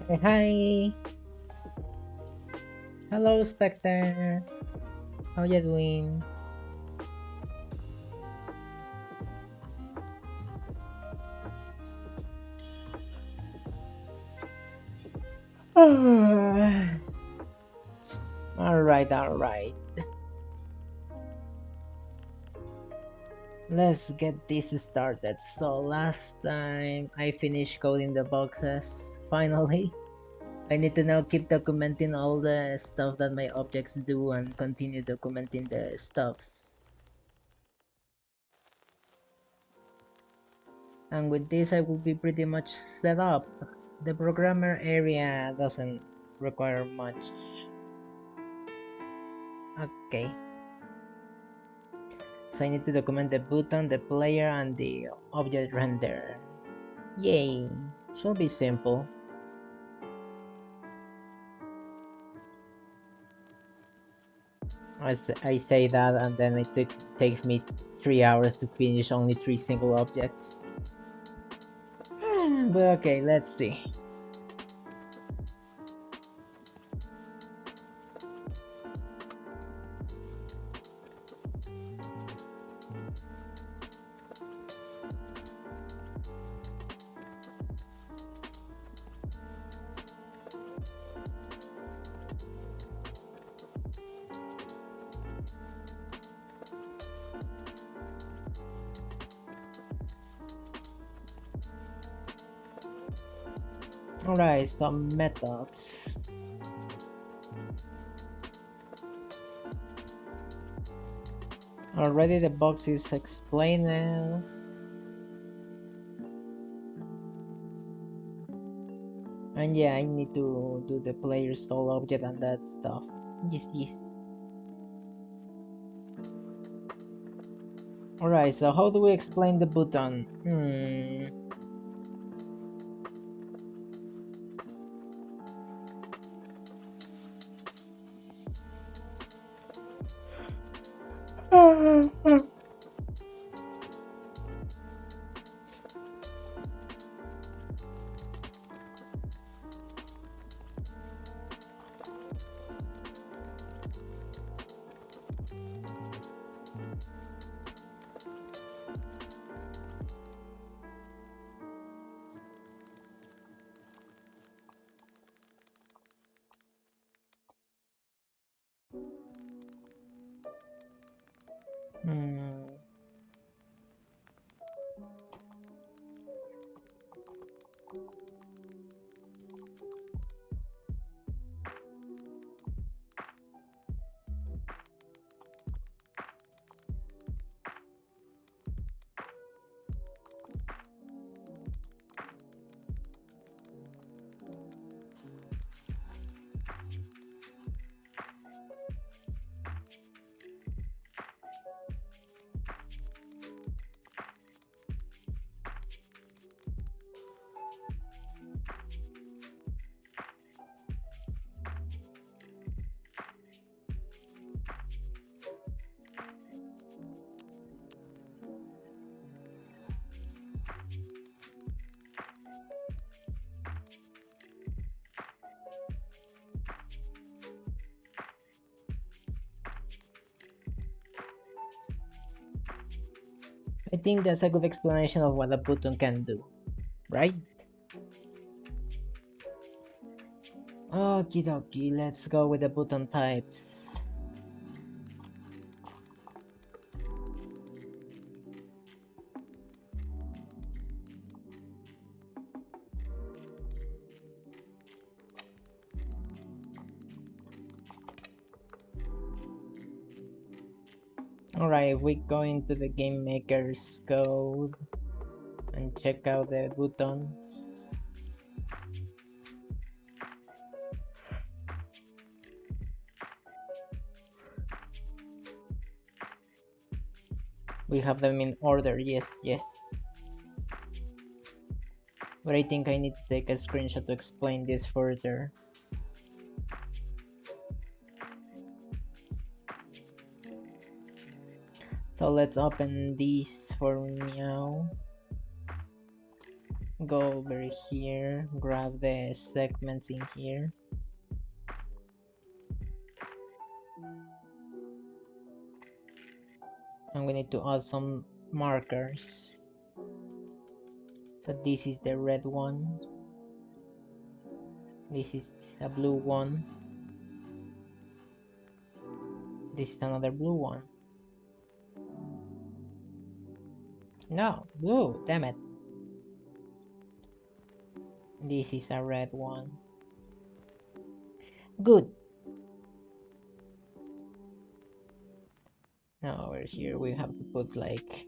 Hey, hi. Hello, Spectre. How you doing? Alright. Let's get this started. So last time I finished coding the boxes. Finally. I need to now keep documenting all the stuff that my objects do and continue documenting the stuffs. And with this I will be pretty much set up. The programmer area doesn't require much. Okay. So I need to document the button, the player, and the object render. Yay! Should be simple. I say that and then it takes me 3 hours to finish only 3 single objects. But okay, let's see. Alright, some methods. Already the box is explained. And yeah, I need to do the player stall object and that stuff. Yes. Alright, so how do we explain the button? I think that's a good explanation of what a button can do, right? Okie dokie, let's go with the button types. Alright, if we go into the game maker's code and check out the buttons. We have them in order, yes. But I think I need to take a screenshot to explain this further. So let's open these for now. go over here, grab the segments in here. And we need to add some markers. So this is the red one. This is a blue one. This is another blue one. No, blue, damn it. This is a red one. Good. Now over here we have to put like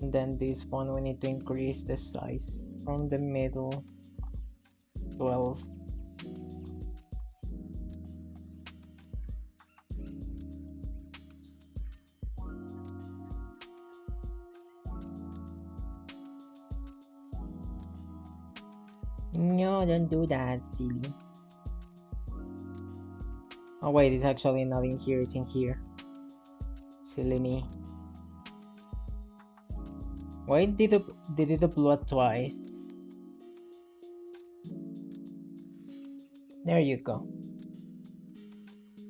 and then this one we need to increase the size from the middle 12. No, don't do that, silly. Oh wait, it's actually not in here, it's in here. Silly me. Why did it upload twice? There you go.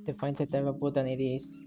Define the type of button it is.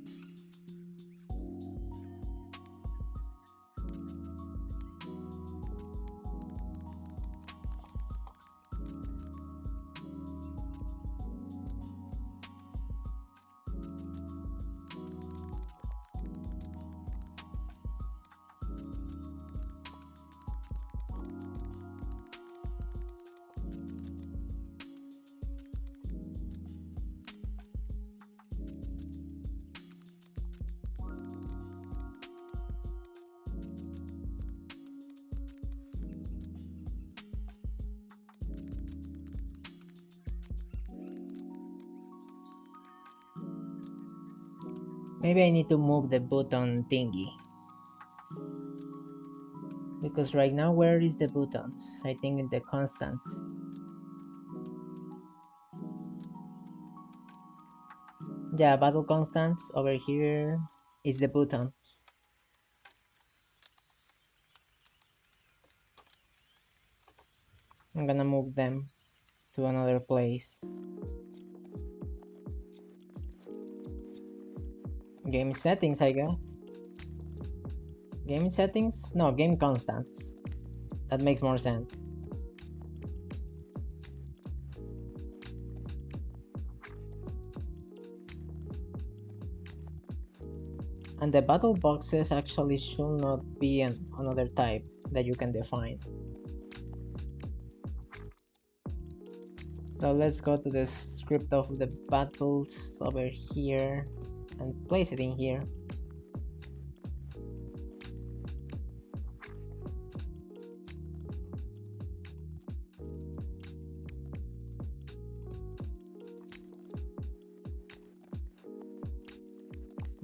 Maybe I need to move the button thingy. Because right now, where is the buttons? I think in the constants. Yeah, battle constants over here is the buttons. I'm gonna move them to another place. Game settings, I guess. Game settings? No, game constants. That makes more sense. And the battle boxes actually should not be another type that you can define. So let's go to the script of the battles over here and place it in here.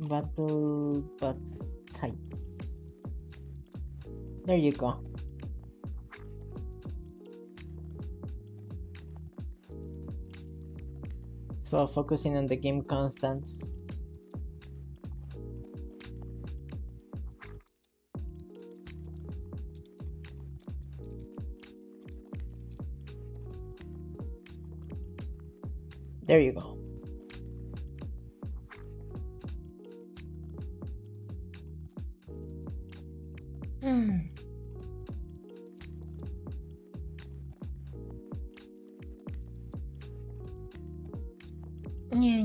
Battle box types. There you go. So focusing on the game constants. There you go. Yeah.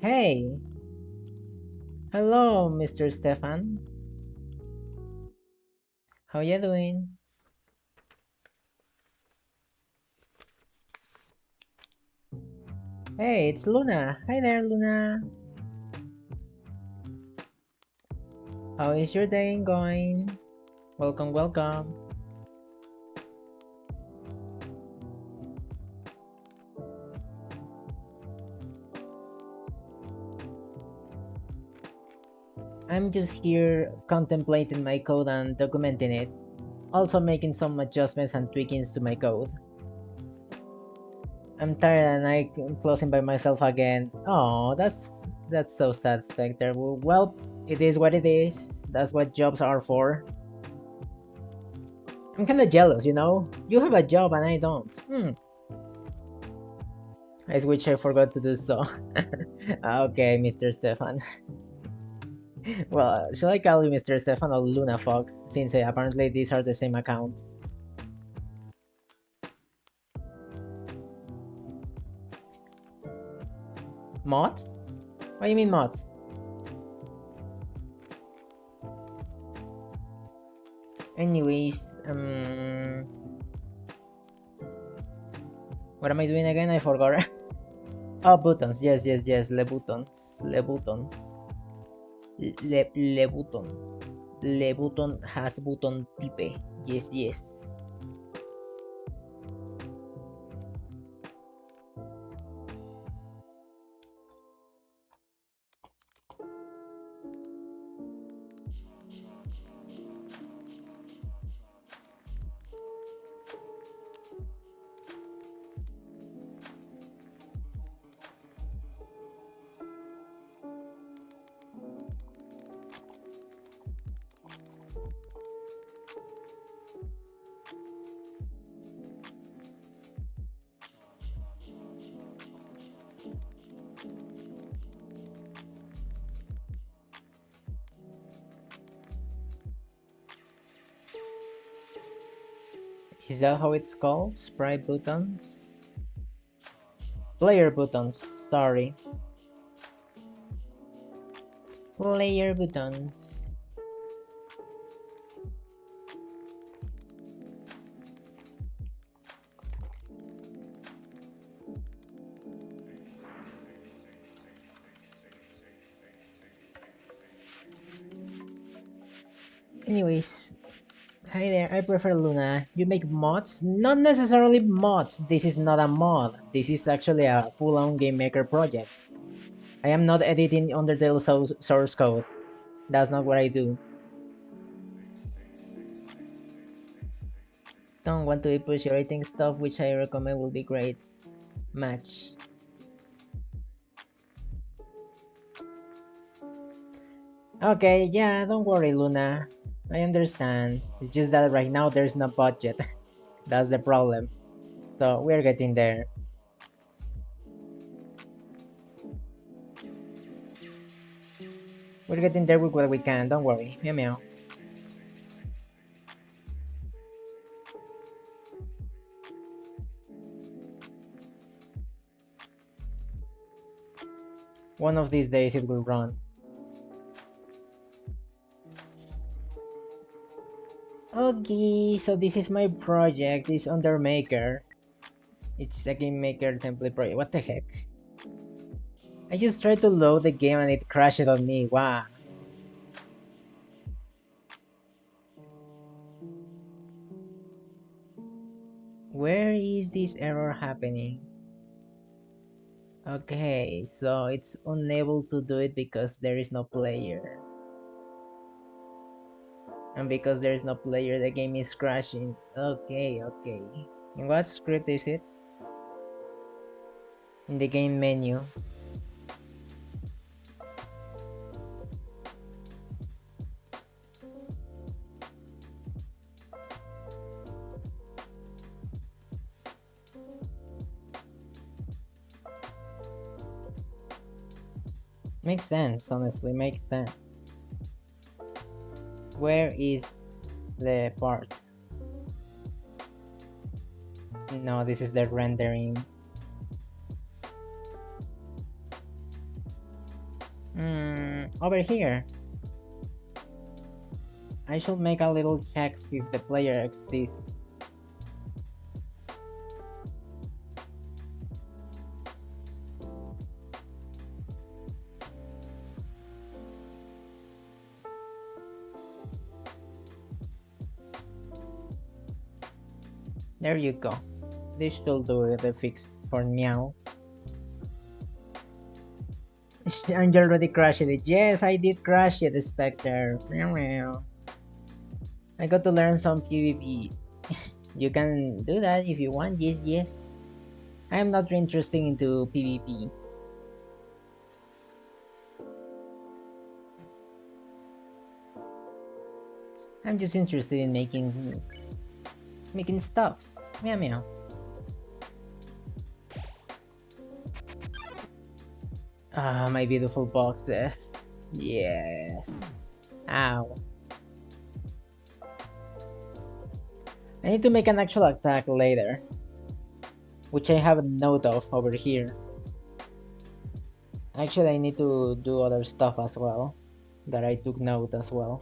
Hey! Hello, Mr. Stefan. How you doing? Hey, it's Luna. Hi there, Luna. How is your day going? Welcome, welcome. I'm just here contemplating my code and documenting it. Also making some adjustments and tweakings to my code. I'm tired and I'm closing by myself again. Oh, that's so sad, Spectre. Well, it is what it is. That's what jobs are for. I'm kinda jealous, you know? You have a job and I don't. I wish I forgot to do so. Okay, Mr. Stefan. Well, should I call you Mr. Stefan or Luna Fox, since apparently these are the same accounts? Mods? What do you mean mods? Anyways, what am I doing again? I forgot. Oh, buttons. Yes, yes, yes. Le buttons. Le button. Le button. Le button has button type. Yes, yes. Is that how it's called? Sprite buttons? Player buttons, sorry. Player buttons. Anyways, hi there, I prefer Luna. You make mods? Not necessarily mods. This is not a mod. This is actually a full-on game maker project. I am not editing Undertale source code. That's not what I do. Don't want to be pushy writing stuff, which I recommend will be great. Match. Okay, yeah, don't worry, Luna. I understand. It's just that right now there's no budget. That's the problem. So we're getting there. We're getting there with what we can, don't worry. Meow meow. One of these days it will run. Okay, so this is my project. It's under Maker. It's a game maker template project. What the heck? I just tried to load the game and it crashed on me. Wow. Where is this error happening? Okay, so it's unable to do it because there is no player. And because there is no player, the game is crashing. Okay, okay. In what script is it? In the game menu. Makes sense, honestly, makes sense. Where is the part? No, this is the rendering. Over here. I should make a little check if the player exists. There you go. This should do the fix for now. And you already crashed it. Yes, I did crash it, Spectre. I got to learn some PvP. You can do that if you want. Yes, yes. I am not interested into PvP. I'm just interested in making stuffs. Meow meow. Ah, my beautiful boxes. Yes. Ow. I need to make an actual attack later, which I have a note of over here. Actually, I need to do other stuff as well, that I took note as well.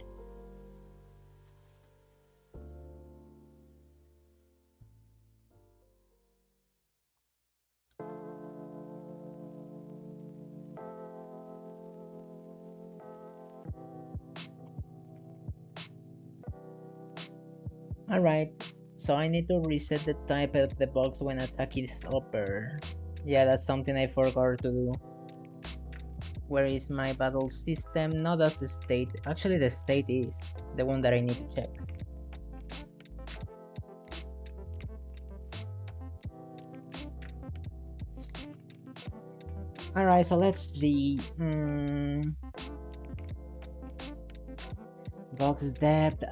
Alright, so I need to reset the type of the box when attack is upper. Yeah, that's something I forgot to do. Where is my battle system? No, that's the state. Actually, the state is the one that I need to check. Alright, so let's see. Box depth,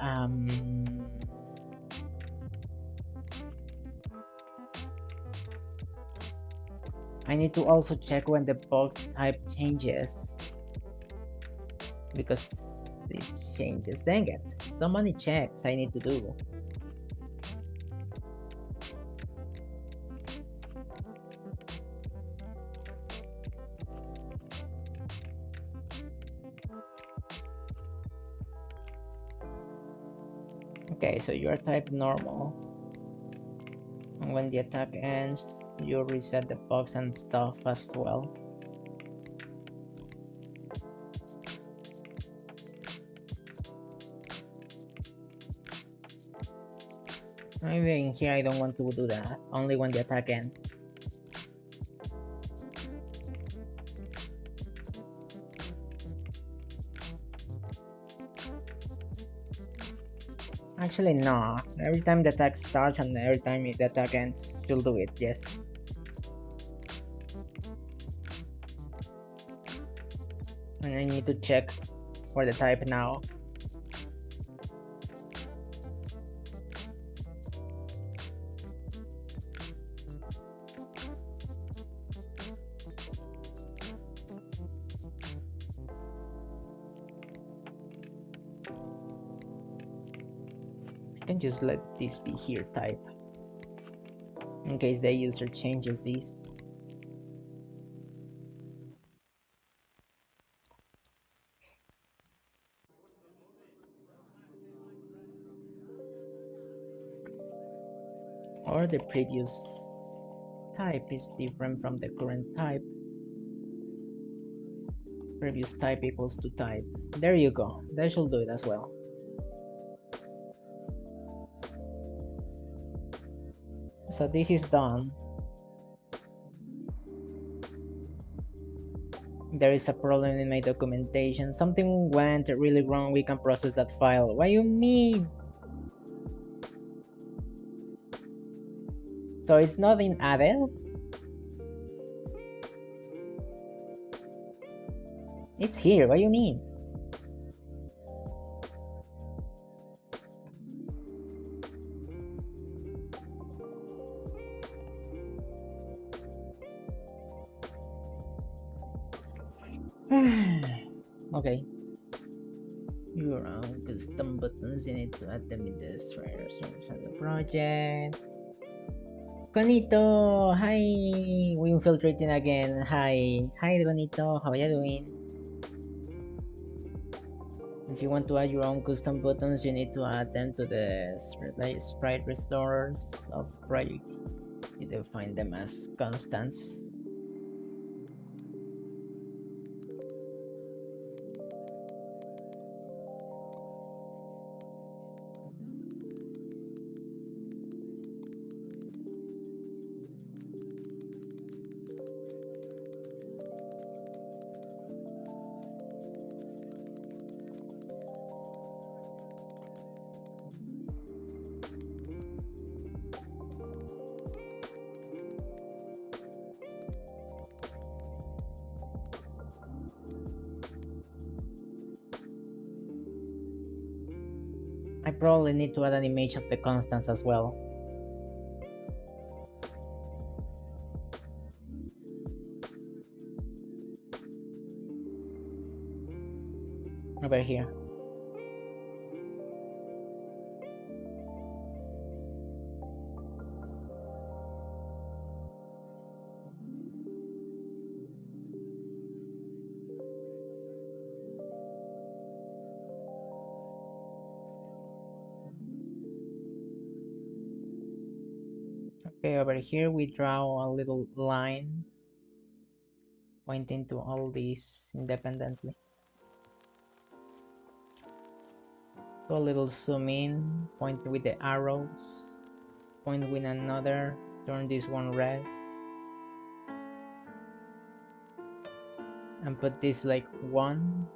I need to also check when the box type changes, because it changes. Dang it, so many checks I need to do. Okay, so you are type normal, and when the attack ends, you reset the box and stuff as well. Maybe in here I don't want to do that, only when the attack ends. Actually, no. Every time the attack starts and every time the attack ends, you'll do it, yes. And I need to check for the type now. I can just let this be here type, in case the user changes this. Or the previous type is different from the current type. Previous type equals to type. There you go. That should do it as well. So this is done. There is a problem in my documentation. Something went really wrong. We can process that file. What do you mean? So it's not been added? It's here. What do you mean? Okay. You're on custom buttons. You need to add them in the Strider service on the project. Conito, hi. We infiltrating again. Hi, Conito. How are you doing? If you want to add your own custom buttons, you need to add them to the sprite restorers of project. You define them as constants. I probably need to add an image of the constants as well. Over here. Okay, over here we draw a little line pointing to all these independently. Do a little zoom in, point with the arrows, point with another, turn this one red, and put this like 1,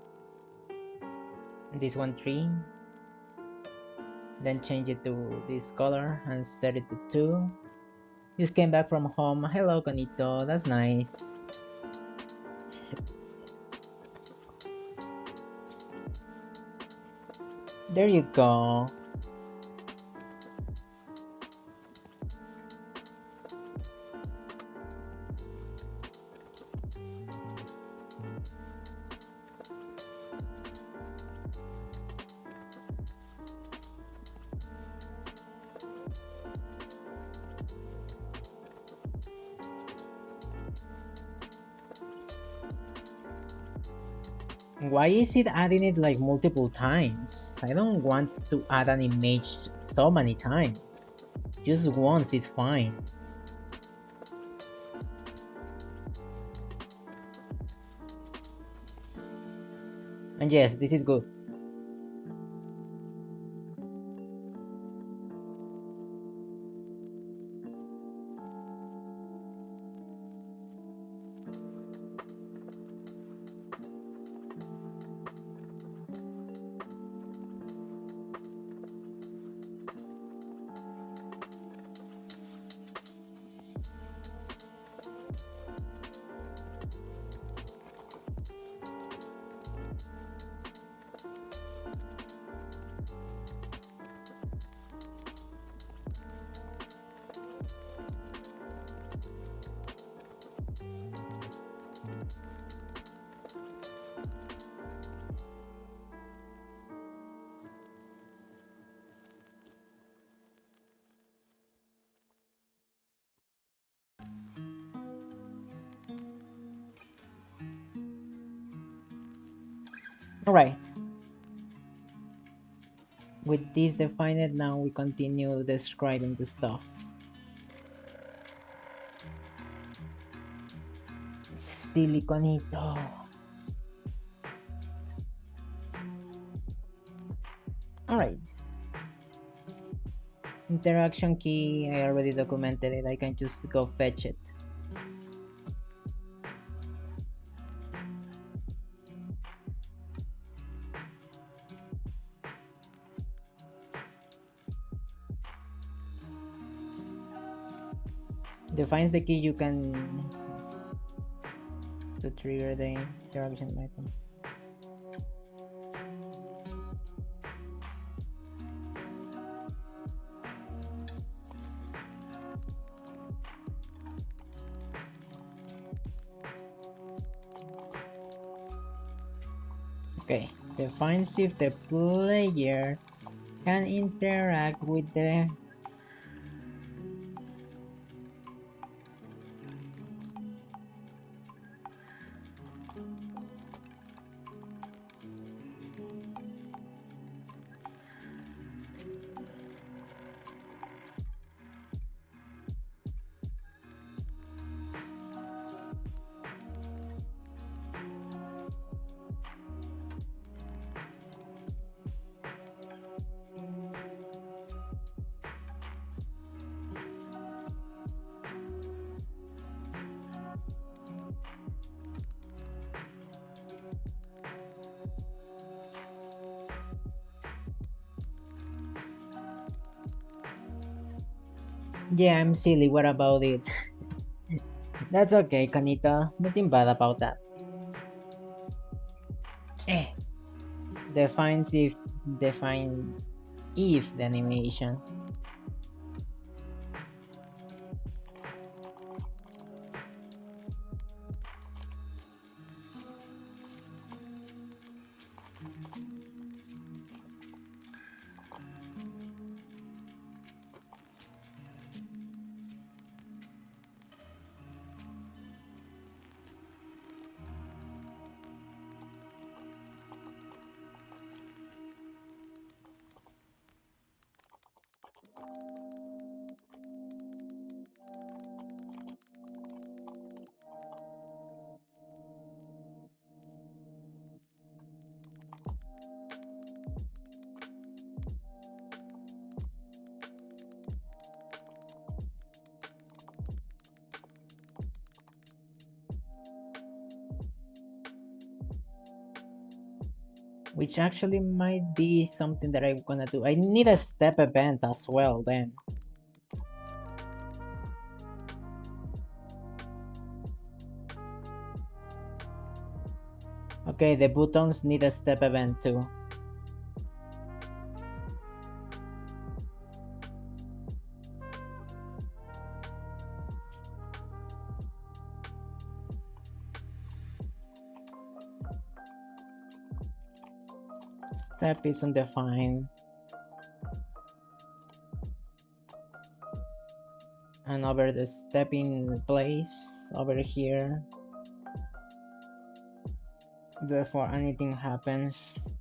and this one 3. Then change it to this color and set it to 2. Just came back from home. Hello, Conito. That's nice. There you go. Why is it adding it like multiple times? I don't want to add an image so many times. Just once is fine. And yes, this is good. Alright. With this defined, now we continue describing the stuff. Siliconito. Alright. Interaction key, I already documented it. I can just go fetch it. Defines the key you can to trigger the interaction method. Okay, defines if the player can interact with the Yeah, I'm silly. What about it? That's okay, Kanita. Nothing bad about that. Eh. Defines if the animation. Which actually might be something that I'm gonna do. I need a step event as well then. Okay, the buttons need a step event too. Step is undefined. And over the step in place over here. Before anything happens.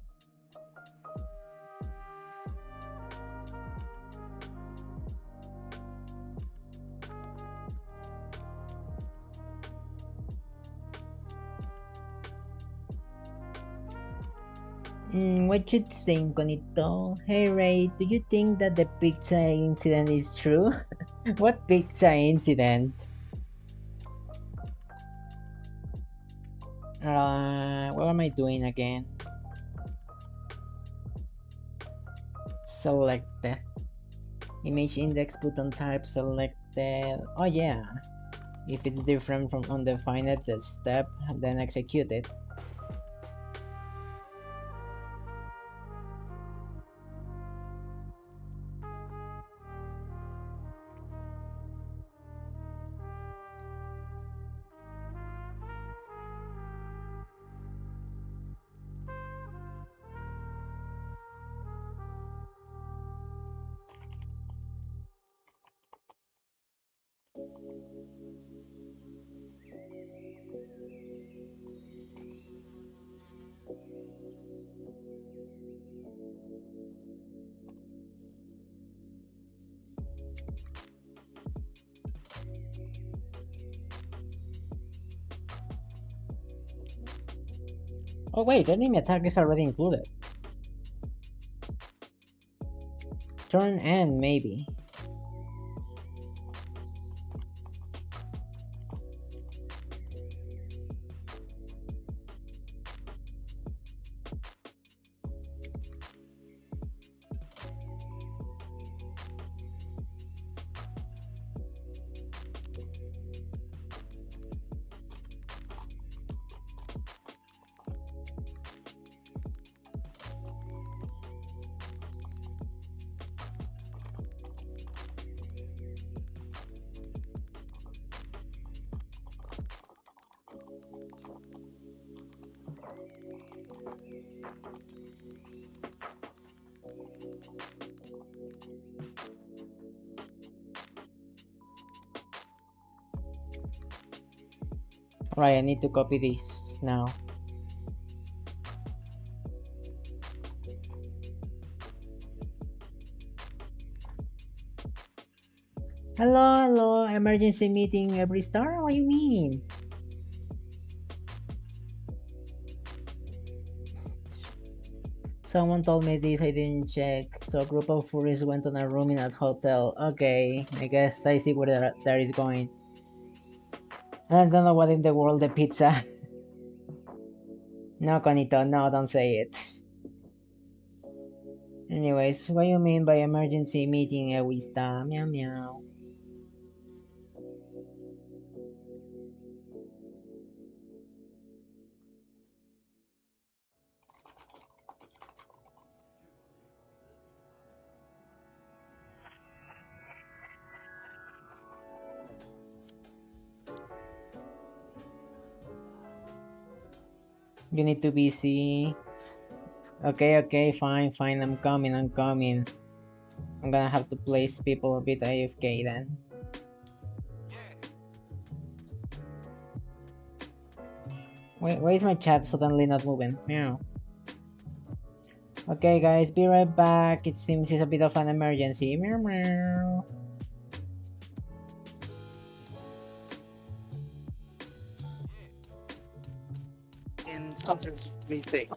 What you think, Conito? Hey Ray, do you think that the pizza incident is true? What pizza incident? What am I doing again? Selected. Image index button type selected. Oh yeah. If it's different from undefined the step, then execute it. Oh wait, enemy attack is already included. Turn end, maybe. Right, I need to copy this now. Hello, emergency meeting every star? What do you mean? Someone told me this, I didn't check. So a group of furries went on a room in a hotel. Okay, I guess I see where that is going. I don't know what in the world the pizza. No, Conito, no, don't say it. Anyways, what do you mean by emergency meeting, Ewista? Meow meow. You need to be busy. Okay, okay, fine, fine. I'm coming, I'm coming. I'm gonna have to place people a bit AFK then. Wait, why is my chat suddenly not moving? Meow. Okay, guys, be right back. It seems it's a bit of an emergency. Meow, meow. In something we say.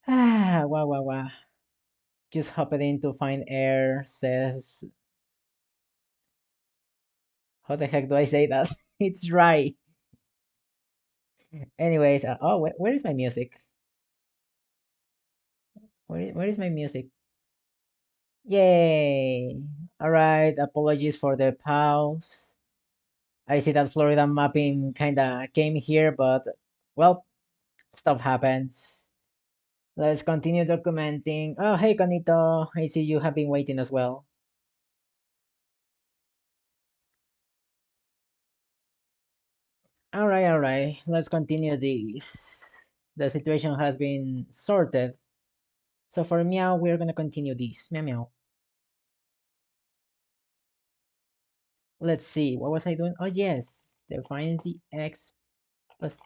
Ah, wow, wow, wow. Just hopped in to find air, says, how the heck do I say that? It's right. Anyways, oh, where is my music? Where is my music? Yay! Alright, apologies for the pause. I see that Florida mapping kinda came here, but well, stuff happens. Let's continue documenting. Oh, hey, Conito. I see you have been waiting as well. Alright. Let's continue this. The situation has been sorted. So for meow, we're gonna continue this. Meow meow. Let's see. What was I doing? Oh yes. Define the X plus.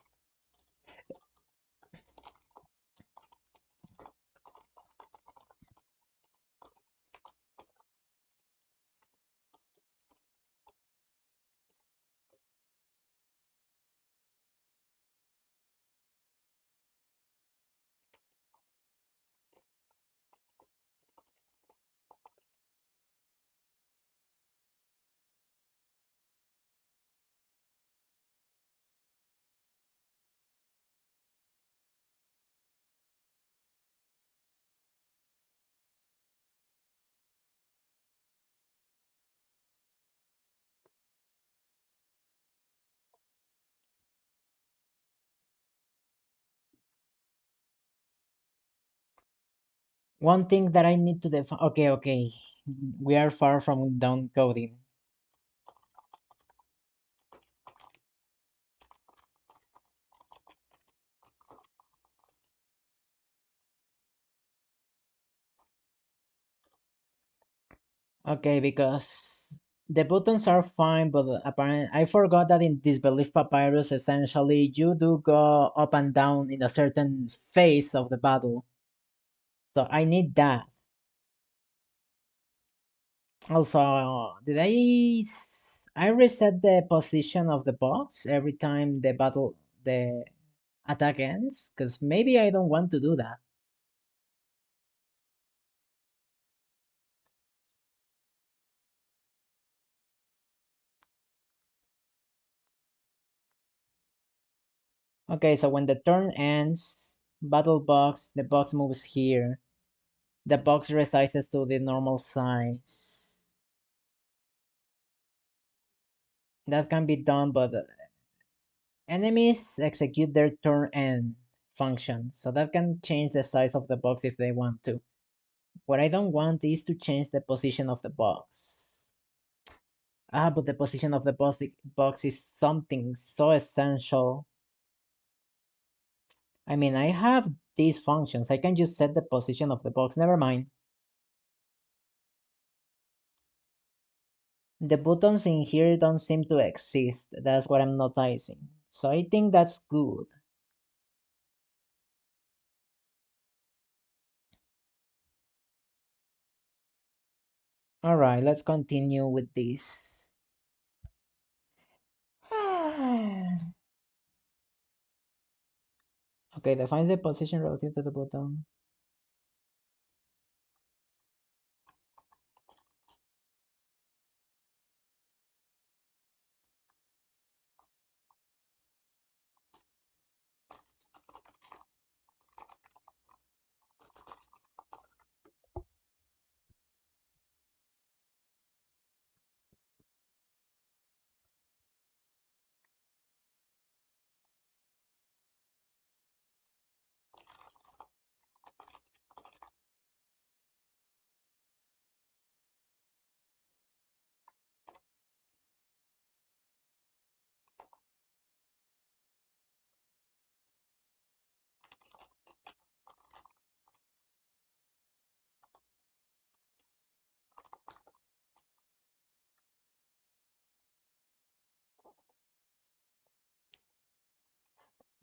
One thing that I need to define. Okay. We are far from done coding. Okay, because the buttons are fine, but apparently I forgot that in Disbelief Papyrus, essentially you do go up and down in a certain phase of the battle. So I need that. Also, I reset the position of the box every time the attack ends? Because maybe I don't want to do that. Okay, so when the turn ends, battle box, the box moves here. The box resizes to the normal size. That can be done, but enemies execute their turn end function, so that can change the size of the box if they want to. What I don't want is to change the position of the box. Ah, but the position of the box is something so essential. I mean, I have these functions. I can just set the position of the box. Never mind. The buttons in here don't seem to exist. That's what I'm noticing. So I think that's good. Alright, let's continue with this. Okay, defines the position relative to the button.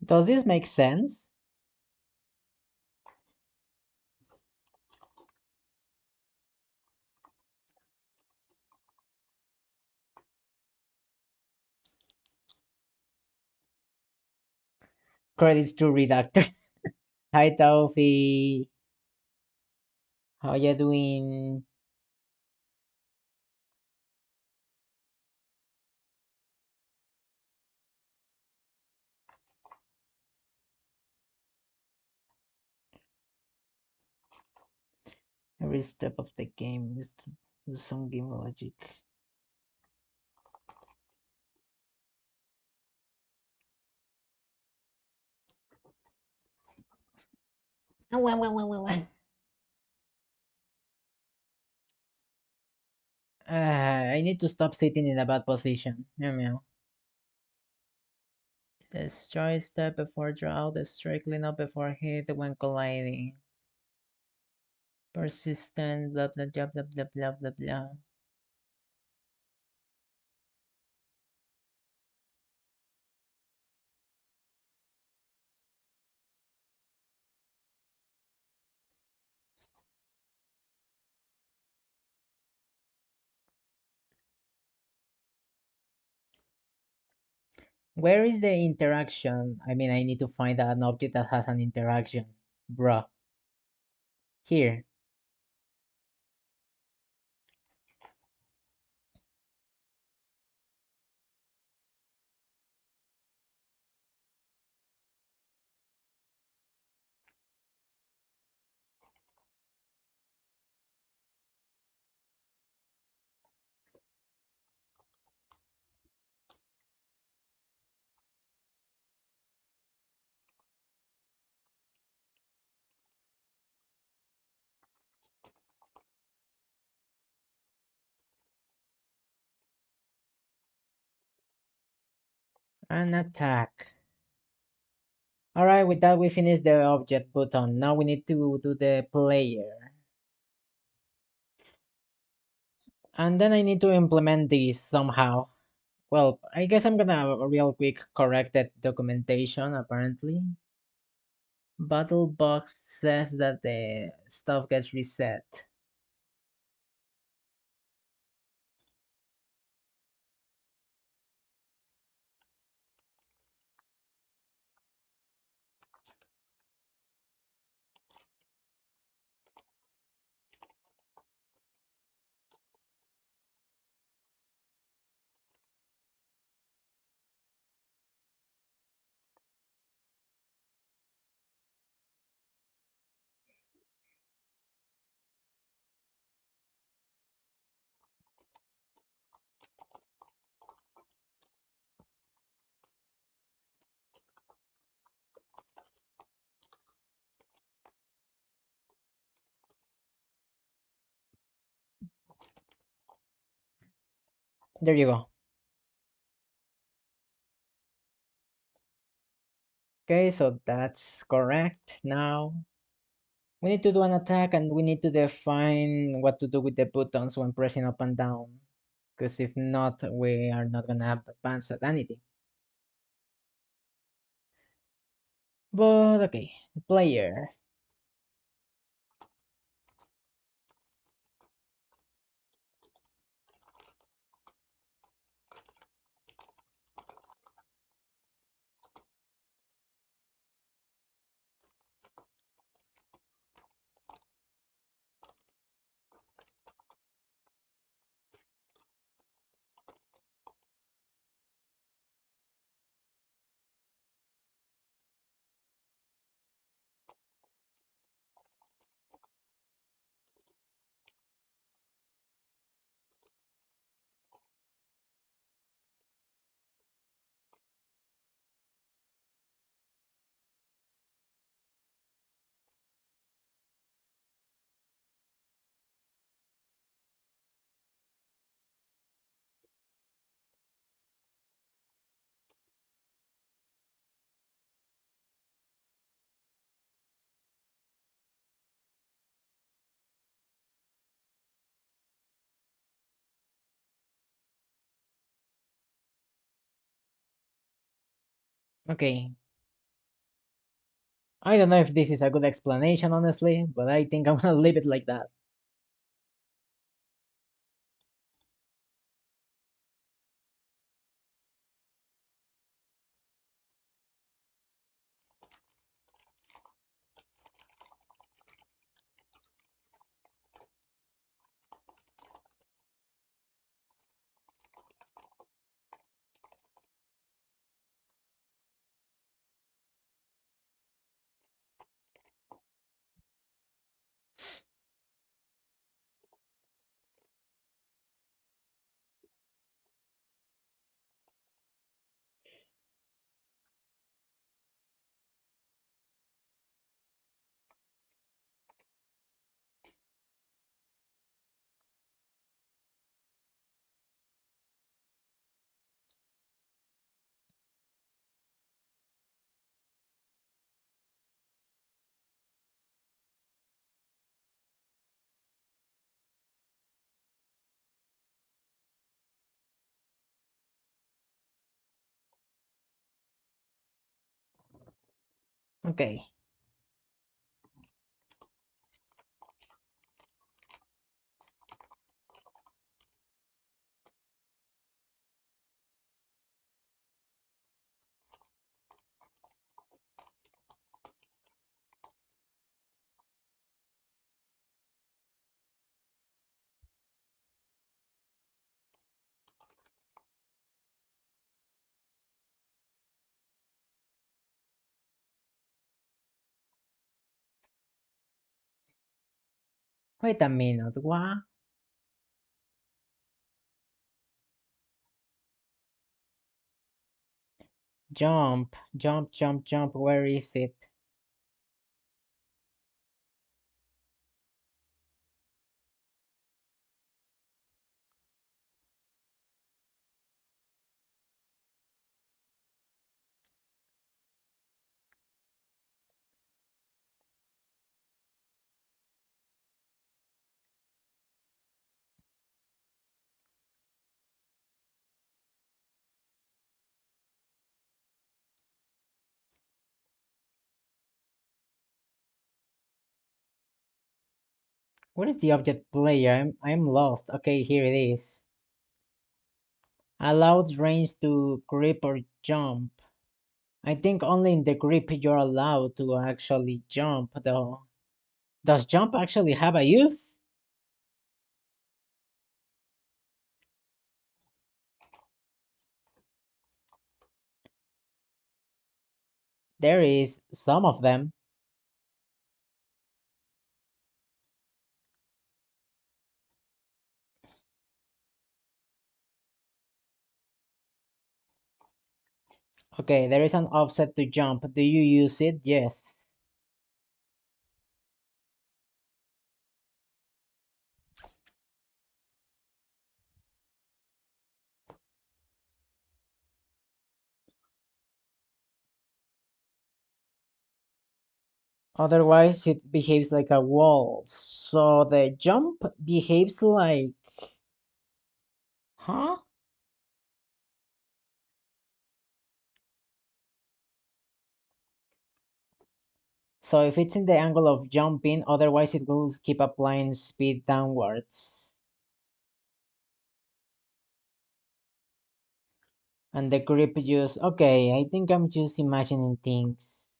Does this make sense? Credits to redactor. Hi, Taufi. How you doing? Every step of the game is to do some game logic. I need to stop sitting in a bad position. Meow meow. Destroy step before draw, destroy cleanup before hit when colliding. Persistent, blah blah blah blah blah blah blah blah. Where is the interaction? I mean, I need to find an object that has an interaction. Bruh. Here. An attack. Alright, with that we finish the object button. Now we need to do the player. And then I need to implement this somehow. Well, I guess I'm gonna real quick correct that documentation apparently. Battle box says that the stuff gets reset. There you go. Okay, so that's correct. Now we need to do an attack and we need to define what to do with the buttons when pressing up and down. Because if not, we are not gonna advance at anything. But okay, player. Okay. I don't know if this is a good explanation, honestly, but I think I'm gonna leave it like that. Okay. Wait a minute. What? Jump, jump, jump, jump. Where is it? What is the object player? I'm lost. Okay, here it is. Allowed range to grip or jump. I think only in the grip you're allowed to actually jump though. Does jump actually have a use? There is some of them. Okay, there is an offset to jump. Do you use it? Yes. Otherwise, it behaves like a wall. So the jump behaves like... Huh? So if it's in the angle of jumping, otherwise it will keep applying speed downwards. And the grip just... Okay, I think I'm just imagining things.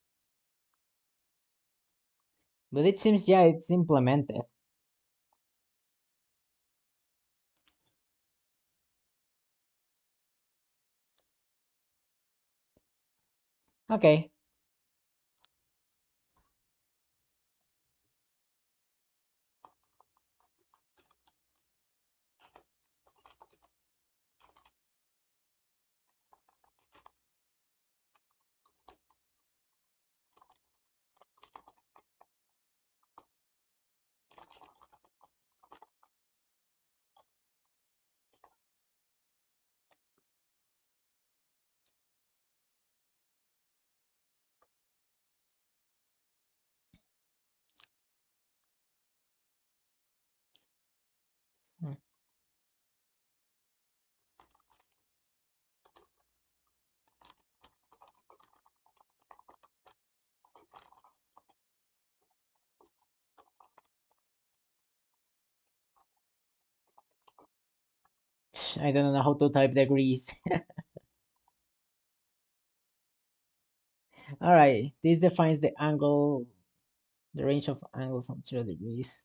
But it seems, yeah, it's implemented. Okay. Hmm. I don't know how to type degrees. Alright, this defines the angle, the range of angle from 0 degrees.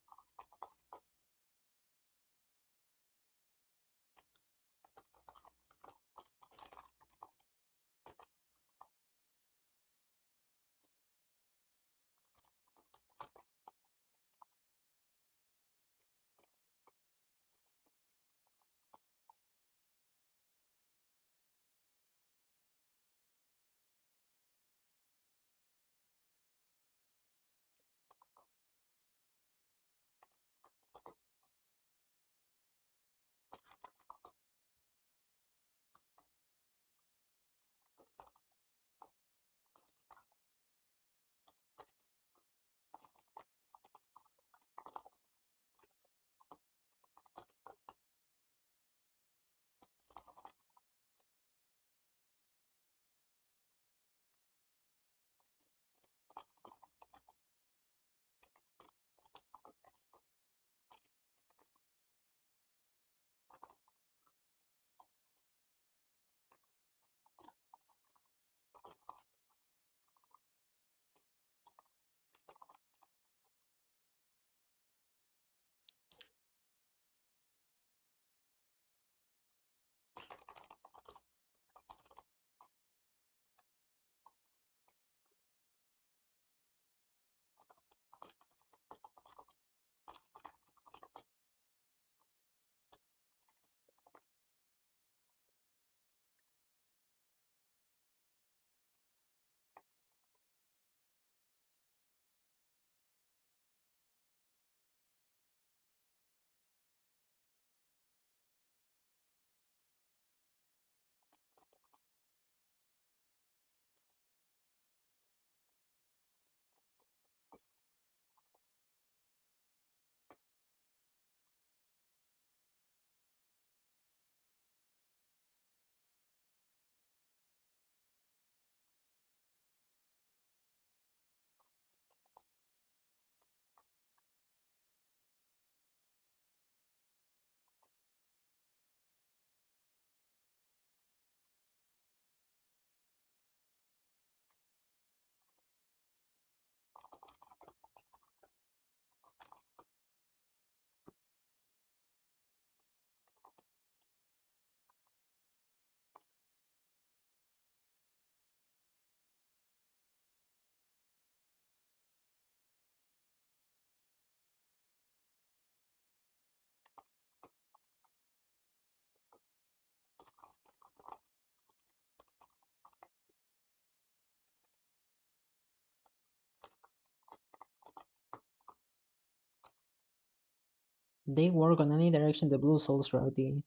They work on any direction the blue soul's routing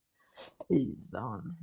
is on.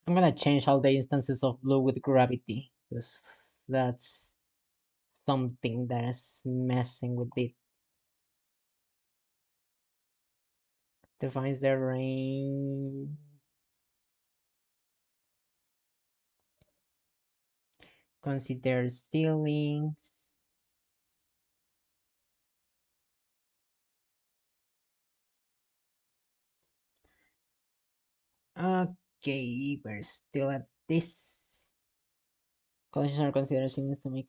I'm gonna change all the instances of blue with gravity because that's something that is messing with it. Defines the range. Consider ceilings. Okay, we're still at this. Collisions are considered ceilings to make.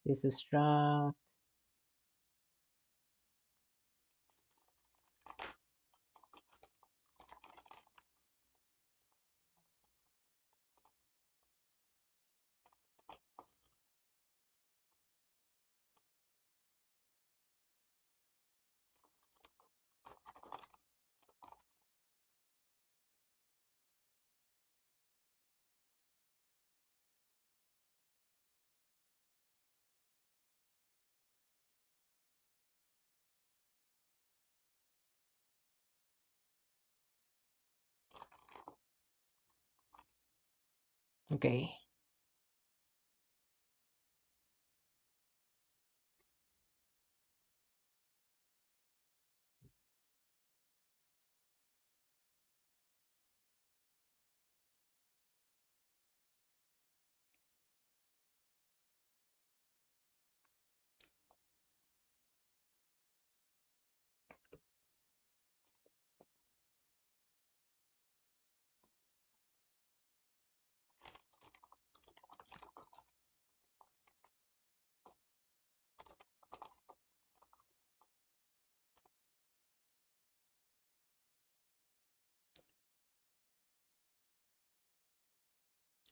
This is draft. Okay.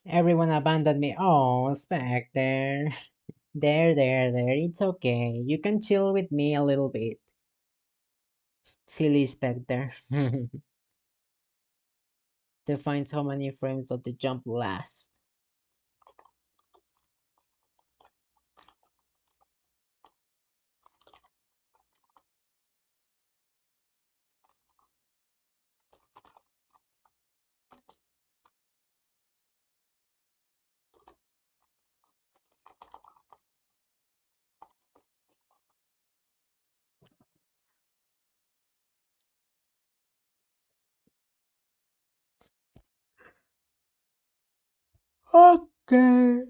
Everyone abandoned me. Oh, Spectre. There. It's okay. You can chill with me a little bit. Silly Spectre. Defines how many frames of the jump last. Okay.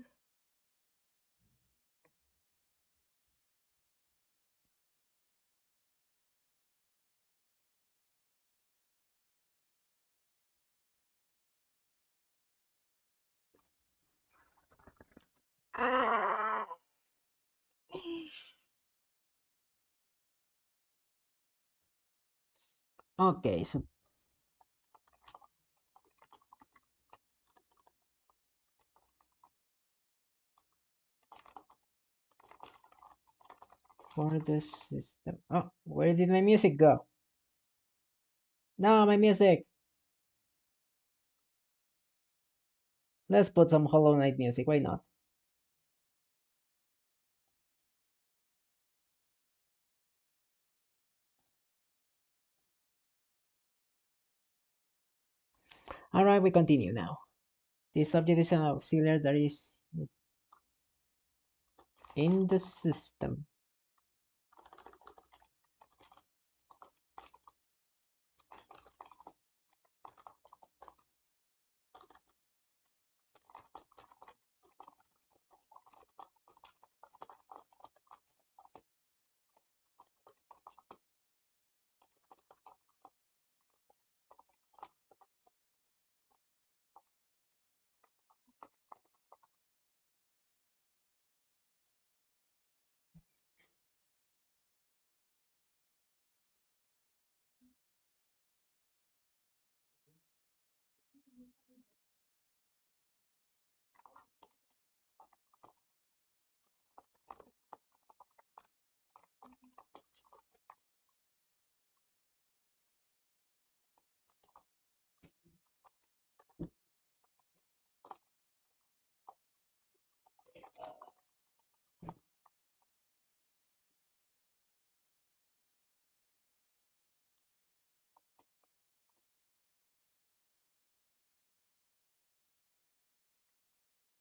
Okay, so for the system. Oh, where did my music go? No, my music. Let's put some Hollow Knight music. Why not? Alright, we continue now. This object is an auxiliary that is in the system.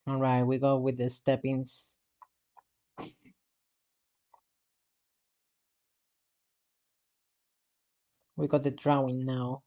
Alright, we go with the step-ins. We got the drawing now.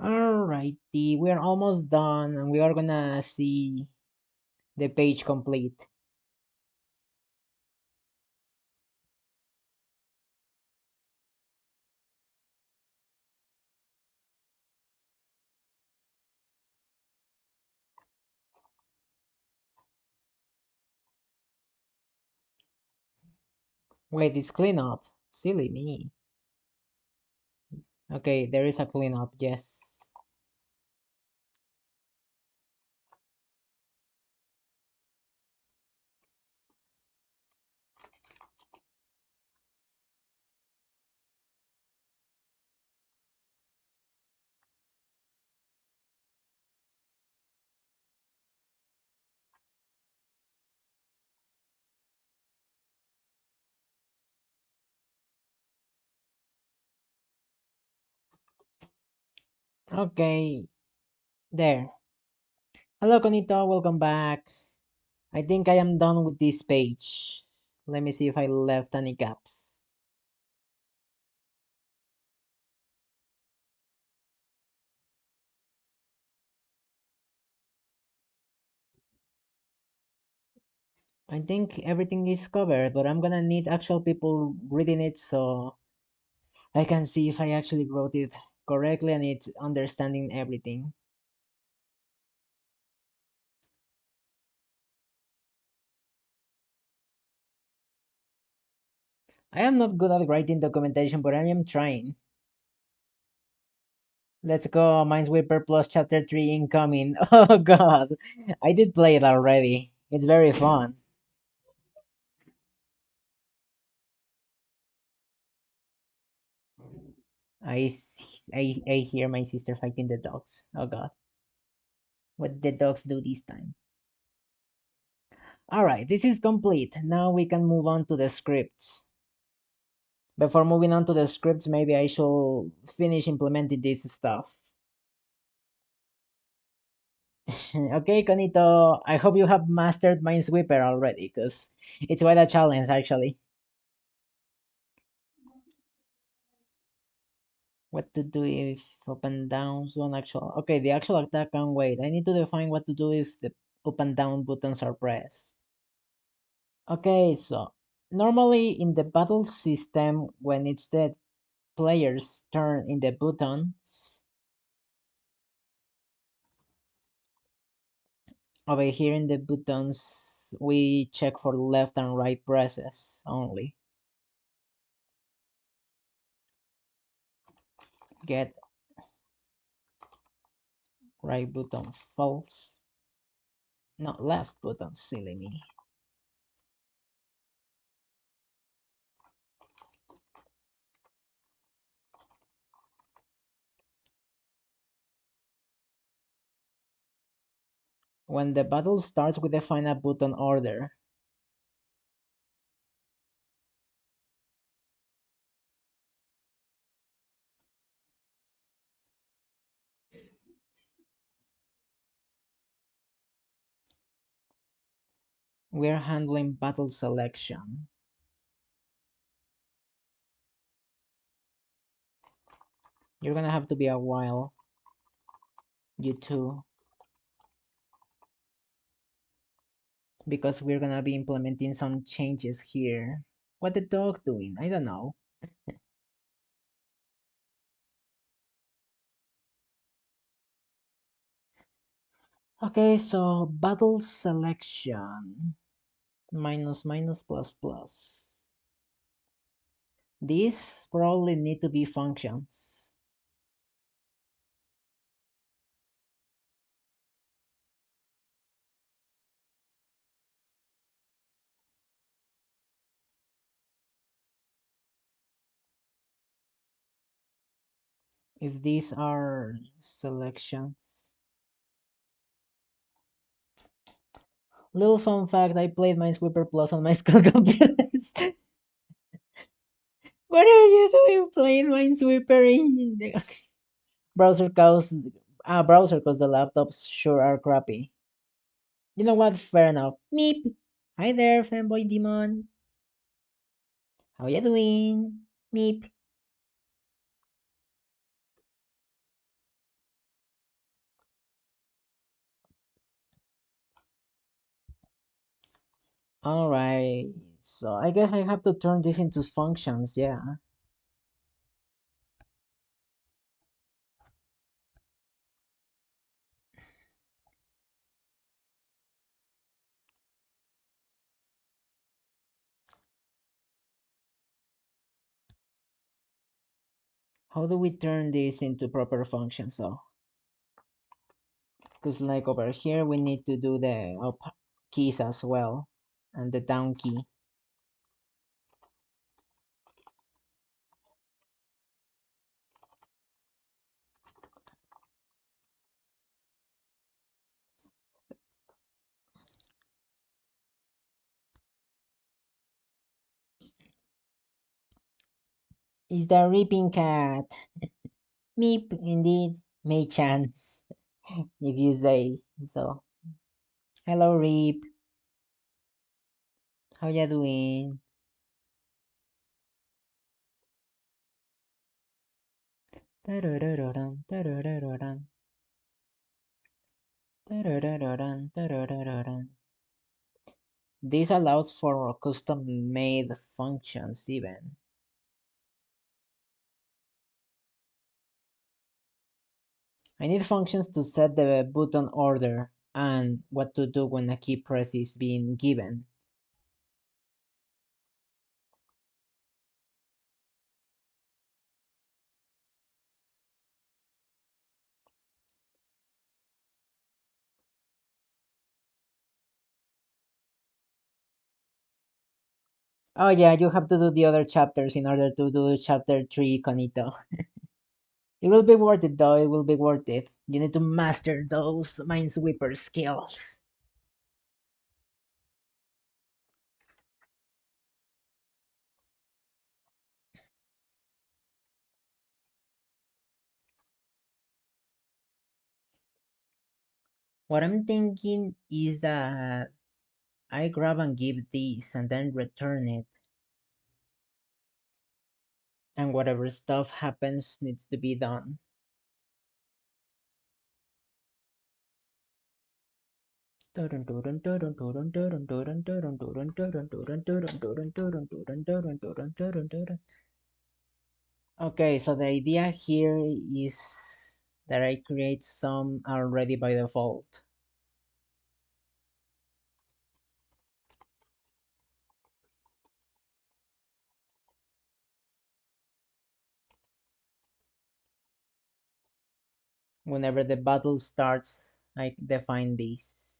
Alrighty, we're almost done and we are gonna see the page complete. Wait, it's clean up. Silly me. Okay, there is a cleanup, yes. Okay, there. Hello, Konito, welcome back. I think I am done with this page. Let me see if I left any gaps. I think everything is covered, but I'm gonna need actual people reading it so I can see if I actually wrote it correctly and it's understanding everything. I am not good at writing documentation, but I am trying. Let's go, Minesweeper plus chapter 3 incoming. Oh god, I did play it already. It's very fun. I hear my sister fighting the dogs. Oh god, what did the dogs do this time? Alright, this is complete. Now we can move on to the scripts. Before moving on to the scripts, maybe I should finish implementing this stuff. Okay, Conito, I hope you have mastered Minesweeper already, because it's quite a challenge actually. What to do if up and down zone actual. Okay, the actual attack can wait. I need to define what to do if the up and down buttons are pressed. Okay, so normally in the battle system, when it's the player's turn in the buttons, over here in the buttons, we check for left and right presses only. Get right button false. Not left button, silly me. When the battle starts, we define a button order. We're handling battle selection. You're gonna have to be a while, you two, because we're gonna be implementing some changes here. What the dog doing? I don't know. Okay, so battle selection. Minus, minus, plus, plus. These probably need to be functions. If these are selections. Little fun fact, I played Minesweeper Plus on my school computers. What are you doing playing Minesweeper in the browser cause browser cause the laptops sure are crappy. You know what? Fair enough. Meep. Hi there, fanboy demon. How you doing? Meep. Alright. So I guess I have to turn this into functions, yeah. How do we turn this into proper functions though? Because like over here, we need to do the up keys as well, and the down key. Is the reaping cat? Meep, indeed. May chance, if you say so. Hello, Reap. How ya doing? Tararararan, tararararan, tararararan, tararararan. This allows for custom-made functions even. I need functions to set the button order and what to do when a key press is being given. Oh yeah, you have to do the other chapters in order to do chapter 3, Conito. It will be worth it though, it will be worth it. You need to master those Minesweeper skills. What I'm thinking is that I grab and give this and then return it. And whatever stuff happens needs to be done. Okay, so the idea here is that I create some already by default. Whenever the battle starts, I define these.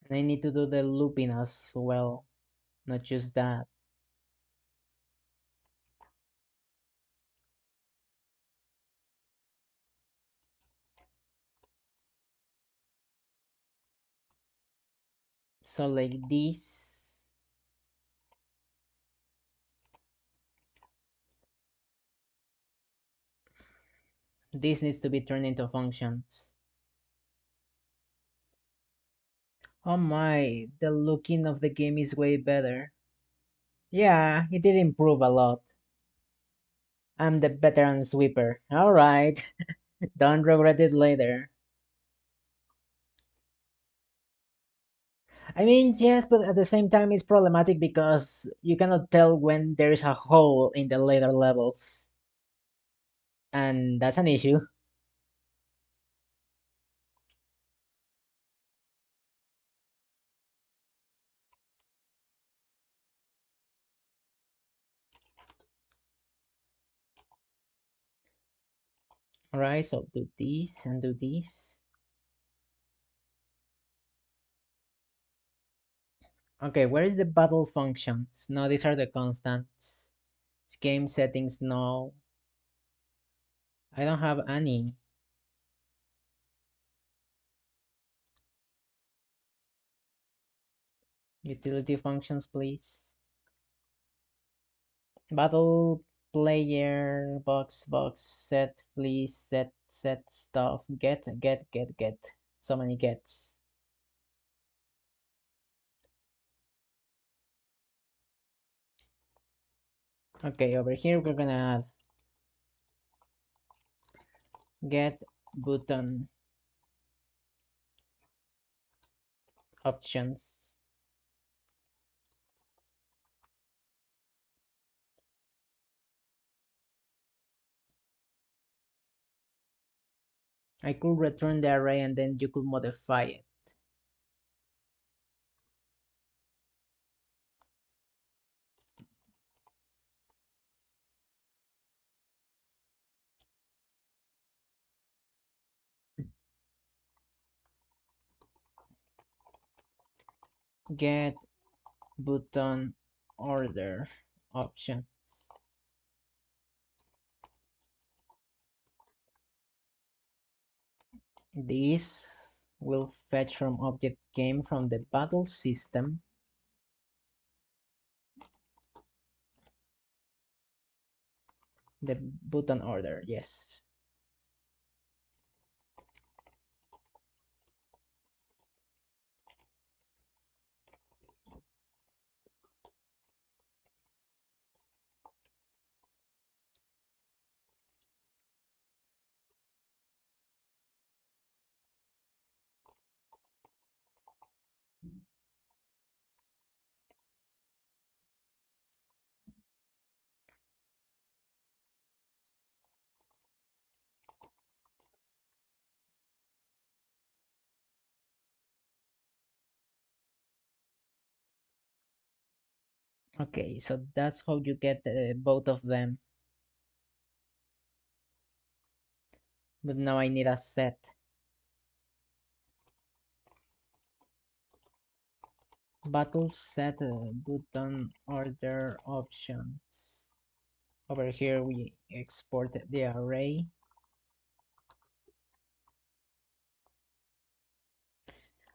And I need to do the looping as well, not just that. So like this needs to be turned into functions. Oh my, the looking of the game is way better. Yeah, it did improve a lot. I'm the veteran sweeper. Alright, don't regret it later. I mean, yes, but at the same time, it's problematic because you cannot tell when there is a hole in the later levels. And that's an issue. Alright, so do this and do this. Okay, where is the battle functions? No, these are the constants. Game settings, no. I don't have any. Utility functions, please. Battle player box set, please set stuff. Get. so many gets. Okay, over here we're gonna add get button options. I could return the array and then you could modify it. Get button order options. This will fetch from object game from the battle system the button order, yes. Okay, so that's how you get both of them. But now I need a set. Battle set button order options. Over here we export the array.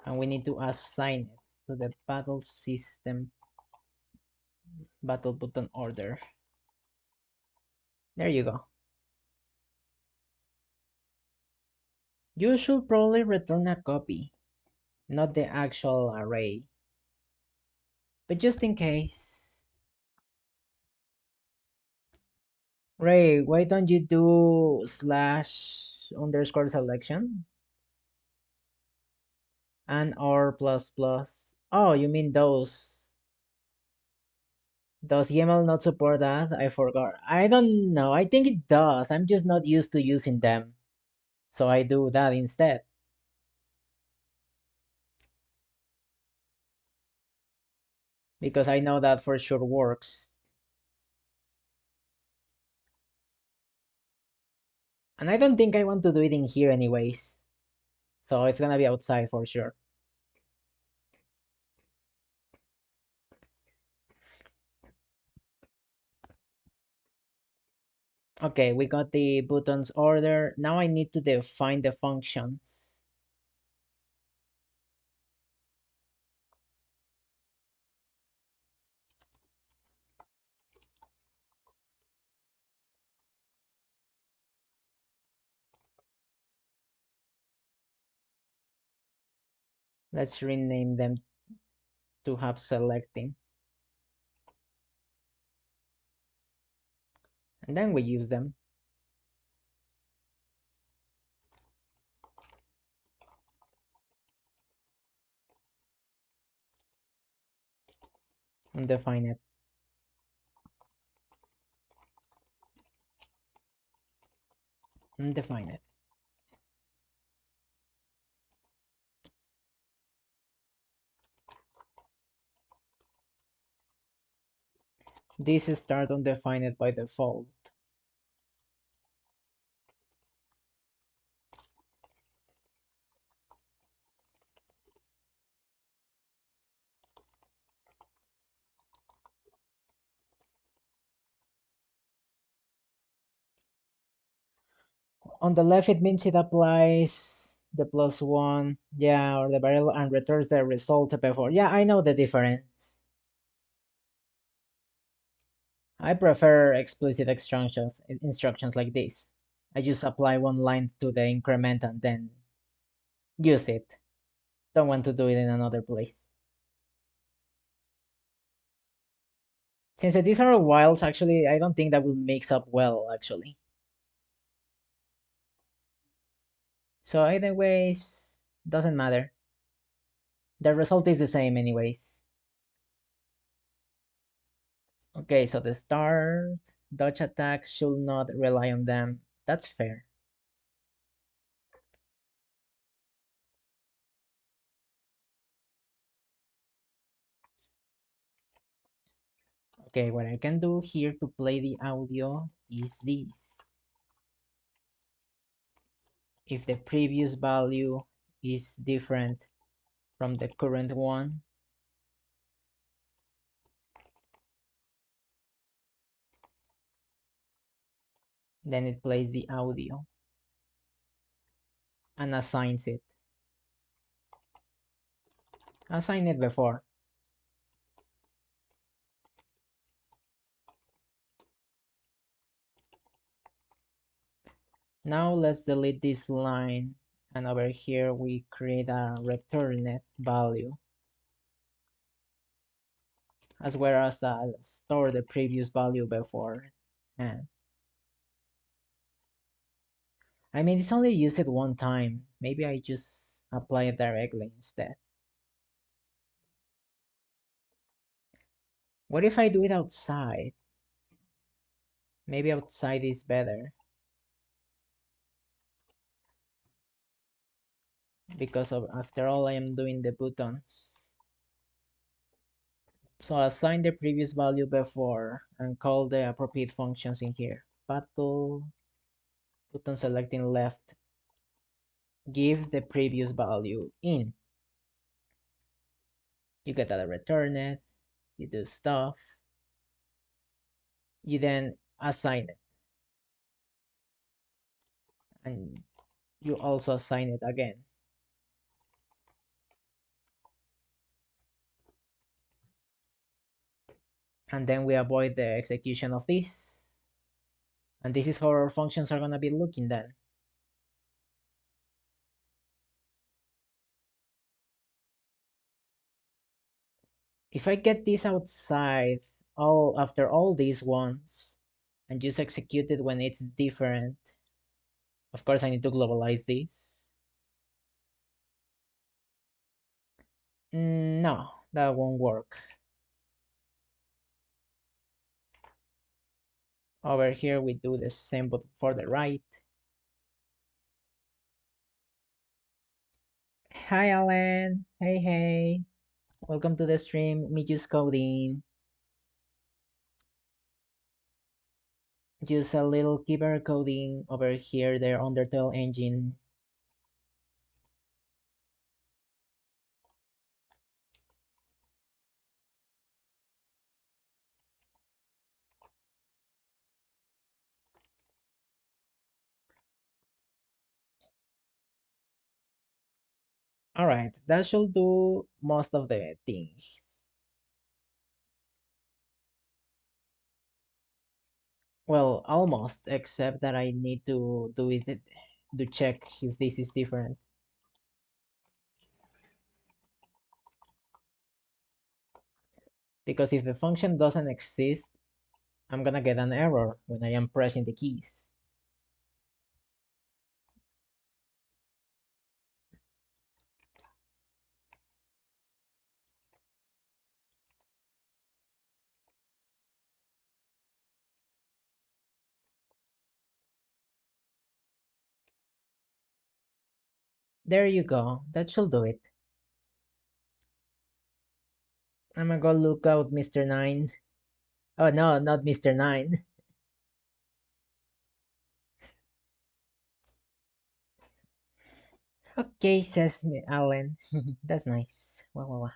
And we need to assign it to the battle system battle button order. There you go. You should probably return a copy, not the actual array. But just in case. Ray, why don't you do slash underscore selection? And or plus plus. Oh, you mean those. Does YAML not support that? I forgot. I don't know. I think it does. I'm just not used to using them. So I do that instead. Because I know that for sure works. And I don't think I want to do it in here anyways. So it's gonna be outside for sure. Okay, we got the buttons order. Now I need to define the functions. Let's rename them to have selecting. And then we use them. And define it. And define it. This is start undefined by default. On the left, it means it applies the +1, yeah, or the variable and returns the result before. Yeah, I know the difference. I prefer explicit instructions like this. I just apply one line to the increment and then. use it. Don't want to do it in another place. Since these are wilds, actually, I don't think that will mix up well, actually. So either ways, doesn't matter. The result is the same anyways. Okay, so the start dodge attack should not rely on them. That's fair. Okay, what I can do here to play the audio is this. If the previous value is different from the current one, then it plays the audio and assigns it. Assign it before. Now let's delete this line, and over here we create a returned value, as well as store the previous value before. And I mean, it's only used it one time. Maybe I just apply it directly instead. What if I do it outside? Maybe outside is better because of, after all, I am doing the buttons. So assign the previous value before and call the appropriate functions in here. Battle, button selecting left, give the previous value in. You get that returned, you do stuff, you then assign it, and you also assign it again. And then we avoid the execution of this. And this is how our functions are gonna be looking then. If I get this outside all after all these ones and just execute it when it's different, of course I need to globalize this. No, that won't work. Over here we do the same but for the right. Hi Alan, hey. Welcome to the stream, me just coding. Just a little keyboard coding over here, their Undertale engine. All right, that should do most of the things. Well, almost, except that I need to do it to check if this is different. Because if the function doesn't exist, I'm gonna get an error when I am pressing the keys. There you go, that should do it. I'm gonna go look out Mr. 9. Oh no, not Mr. 9. Okay, says Alan. That's nice. Wow.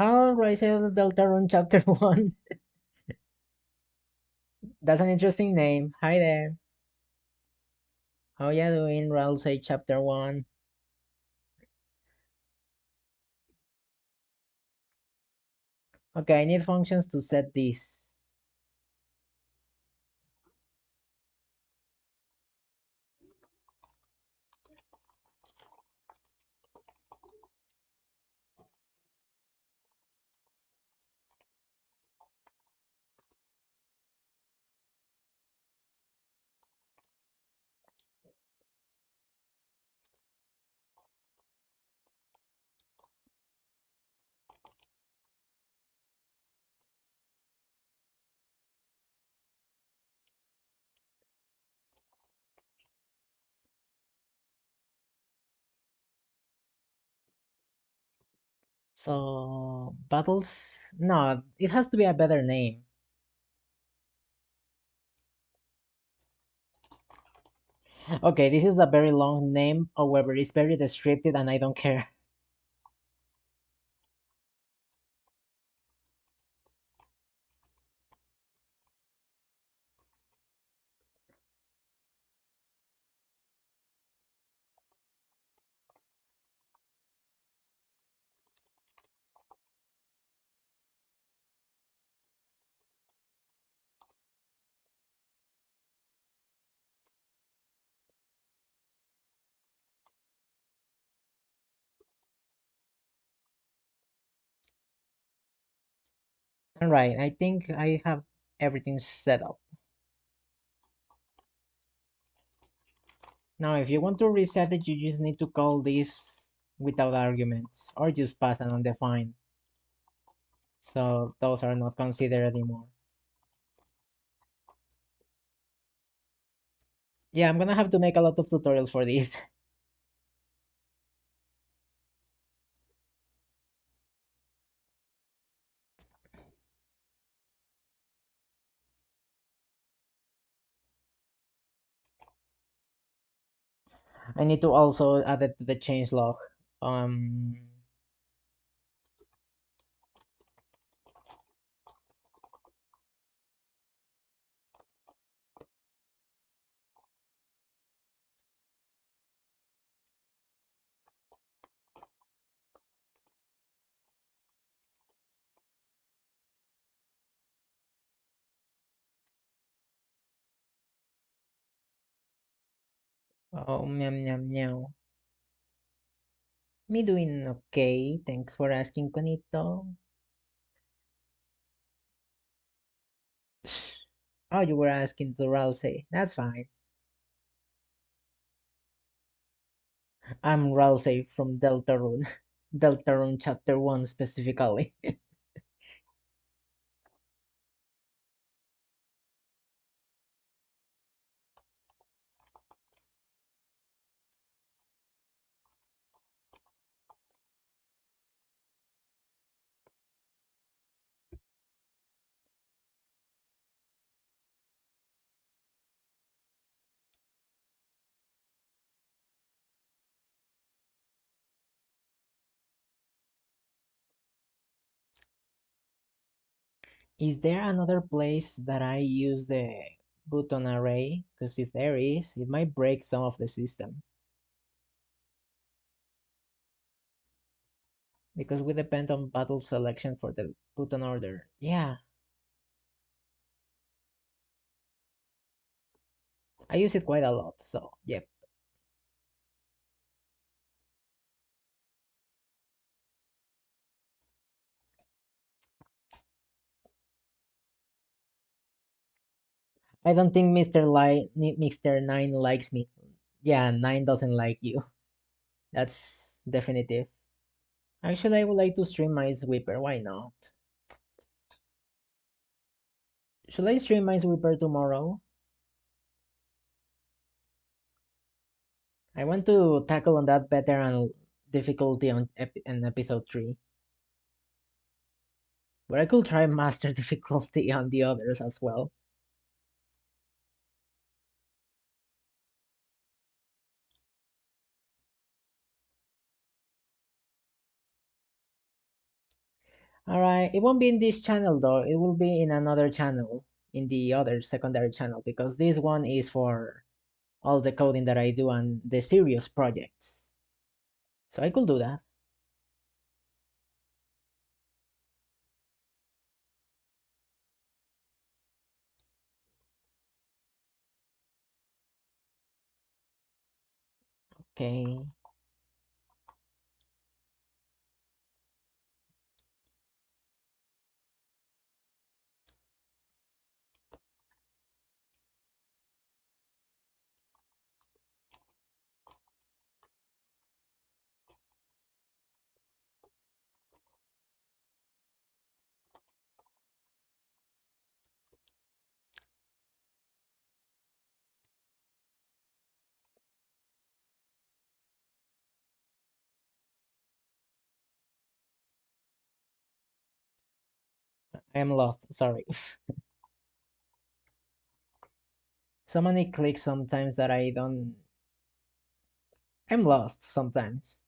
How Rise Deltarune Chapter 1? That's an interesting name. Hi there. How ya doing, Ralsei Chapter 1? Okay, I need functions to set this. So, battles? No, it has to be a better name. Okay, this is a very long name, however, it's very descriptive and I don't care. Alright, I think I have everything set up. Now, if you want to reset it, you just need to call this without arguments, or just pass an undefined. So those are not considered anymore. Yeah, I'm gonna have to make a lot of tutorials for this. I need to also add it to the changelog. Um, oh, meow, meow, meow. Me doing okay. Thanks for asking, Conito. Oh, you were asking to Ralsei. That's fine. I'm Ralsei from Deltarune. Deltarune Chapter 1 specifically. Is there another place that I use the button array? Because if there is, it might break some of the system. Because we depend on battle selection for the button order. Yeah, I use it quite a lot, so yep. I don't think Mr. 9 likes me. Yeah, 9 doesn't like you. That's definitive. Actually, I would like to stream my sweeper. Why not? Should I stream my sweeper tomorrow? I want to tackle on that veteran difficulty on in episode 3. But I could try master difficulty on the others as well. Alright, it won't be in this channel though, it will be in another channel, in the other secondary channel, because this one is for all the coding that I do and the serious projects. So I could do that. Okay. I am lost, sorry. So many clicks sometimes that I don't... I'm lost sometimes.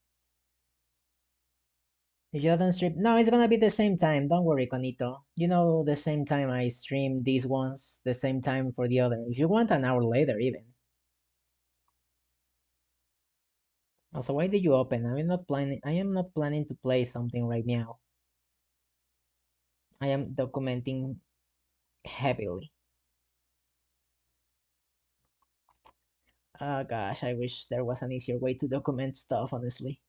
If you don't stream... No, it's gonna be the same time, don't worry, Conito. You know the same time I stream these ones, the same time for the other. If you want, an hour later even. Also, why did you open? I am not planning to play something right now. I am documenting heavily. Oh gosh, I wish there was an easier way to document stuff, honestly.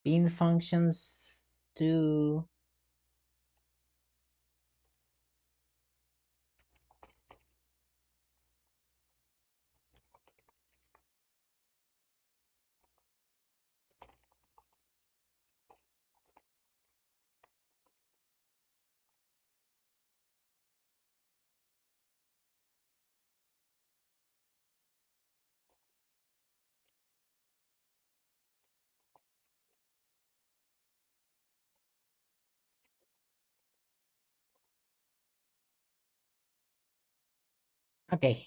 Pin functions to... Okay.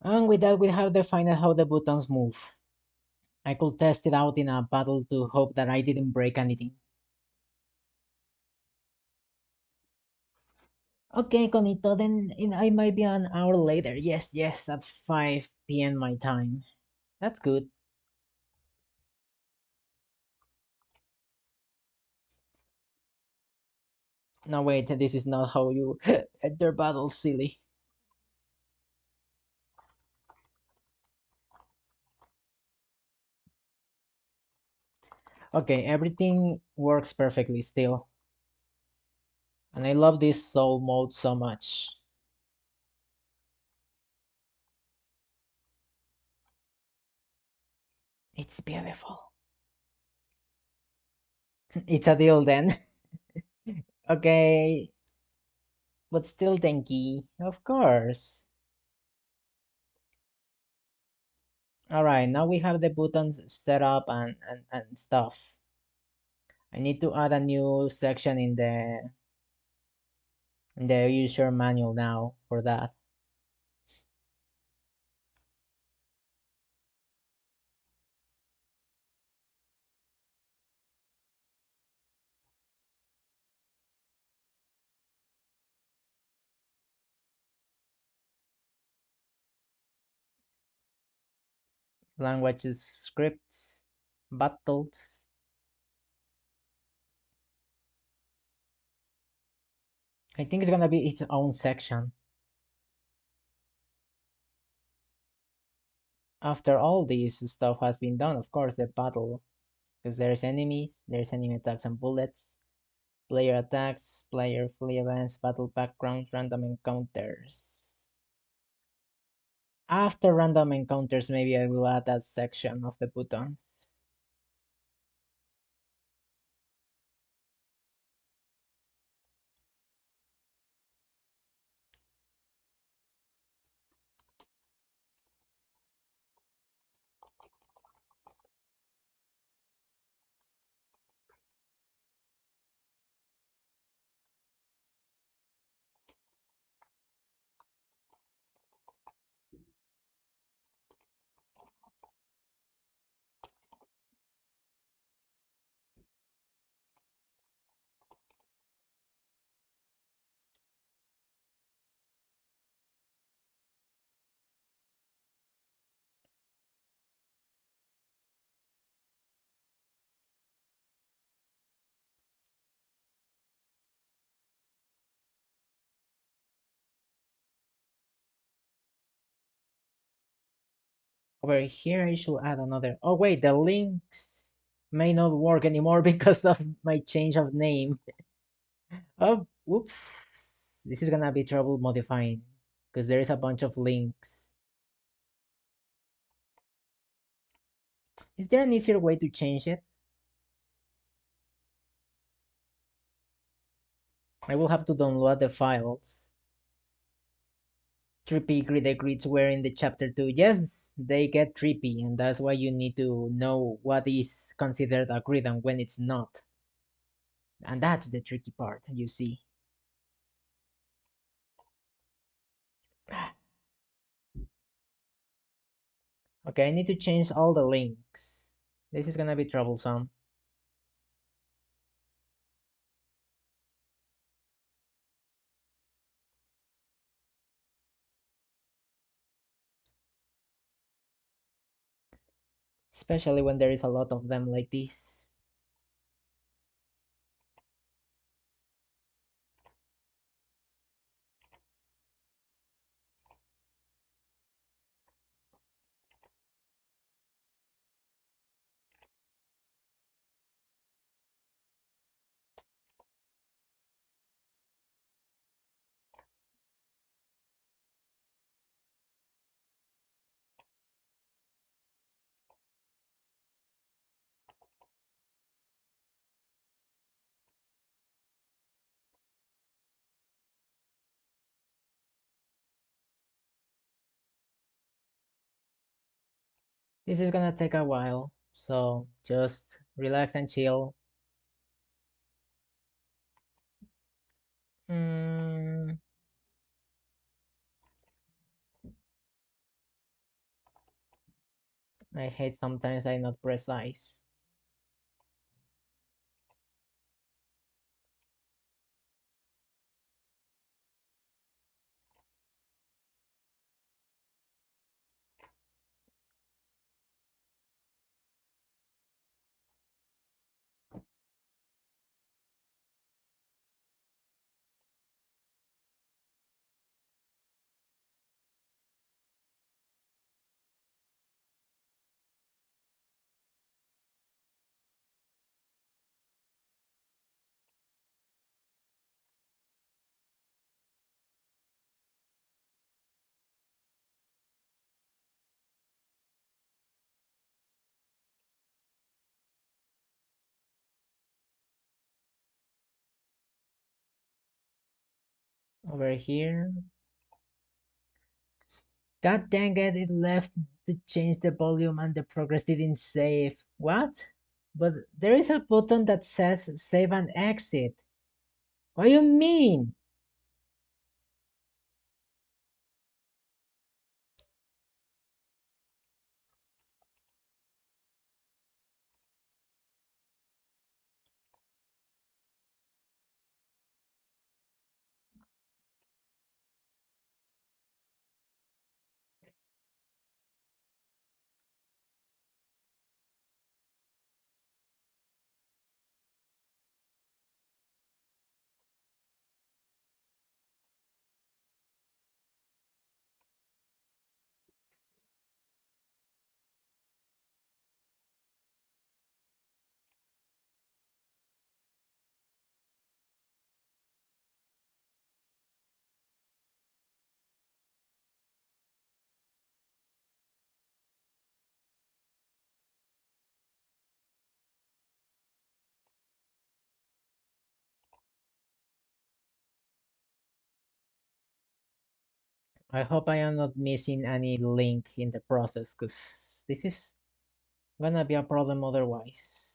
And with that, we have defined how the buttons move. I could test it out in a battle to hope that I didn't break anything. Okay, Conito, then I might be an hour later. Yes, yes, at 5 p.m. my time. That's good. No, wait, this is not how you enter battle, silly. Okay, everything works perfectly still. And I love this soul mode so much. It's beautiful. It's a deal then. Okay, but still tanky, of course. Alright, now we have the buttons set up and stuff. I need to add a new section in the user manual now for that. Languages, scripts, battles. I think it's gonna be its own section. After all this stuff has been done, of course, the battle, because there's enemy attacks and bullets, player attacks, player free events, battle backgrounds, random encounters. After random encounters, maybe I will add that section of the buttons. Over here, I should add another. Oh, wait, the links may not work anymore because of my change of name. Oh, whoops. This is gonna be trouble modifying because there is a bunch of links. Is there an easier way to change it? I will have to download the files. Trippy grid, the grids were in the chapter 2. Yes, they get trippy, and that's why you need to know what is considered a grid and when it's not. And that's the tricky part, you see. Okay, I need to change all the links. This is gonna be troublesome. Especially when there is a lot of them like this. This is gonna take a while, so just relax and chill. Mm, I hate sometimes I'm not precise. Over here. God dang it, it left to change the volume and the progress didn't save. What? But there is a button that says save and exit. What do you mean? I hope I am not missing any link in the process, because this is gonna be a problem otherwise.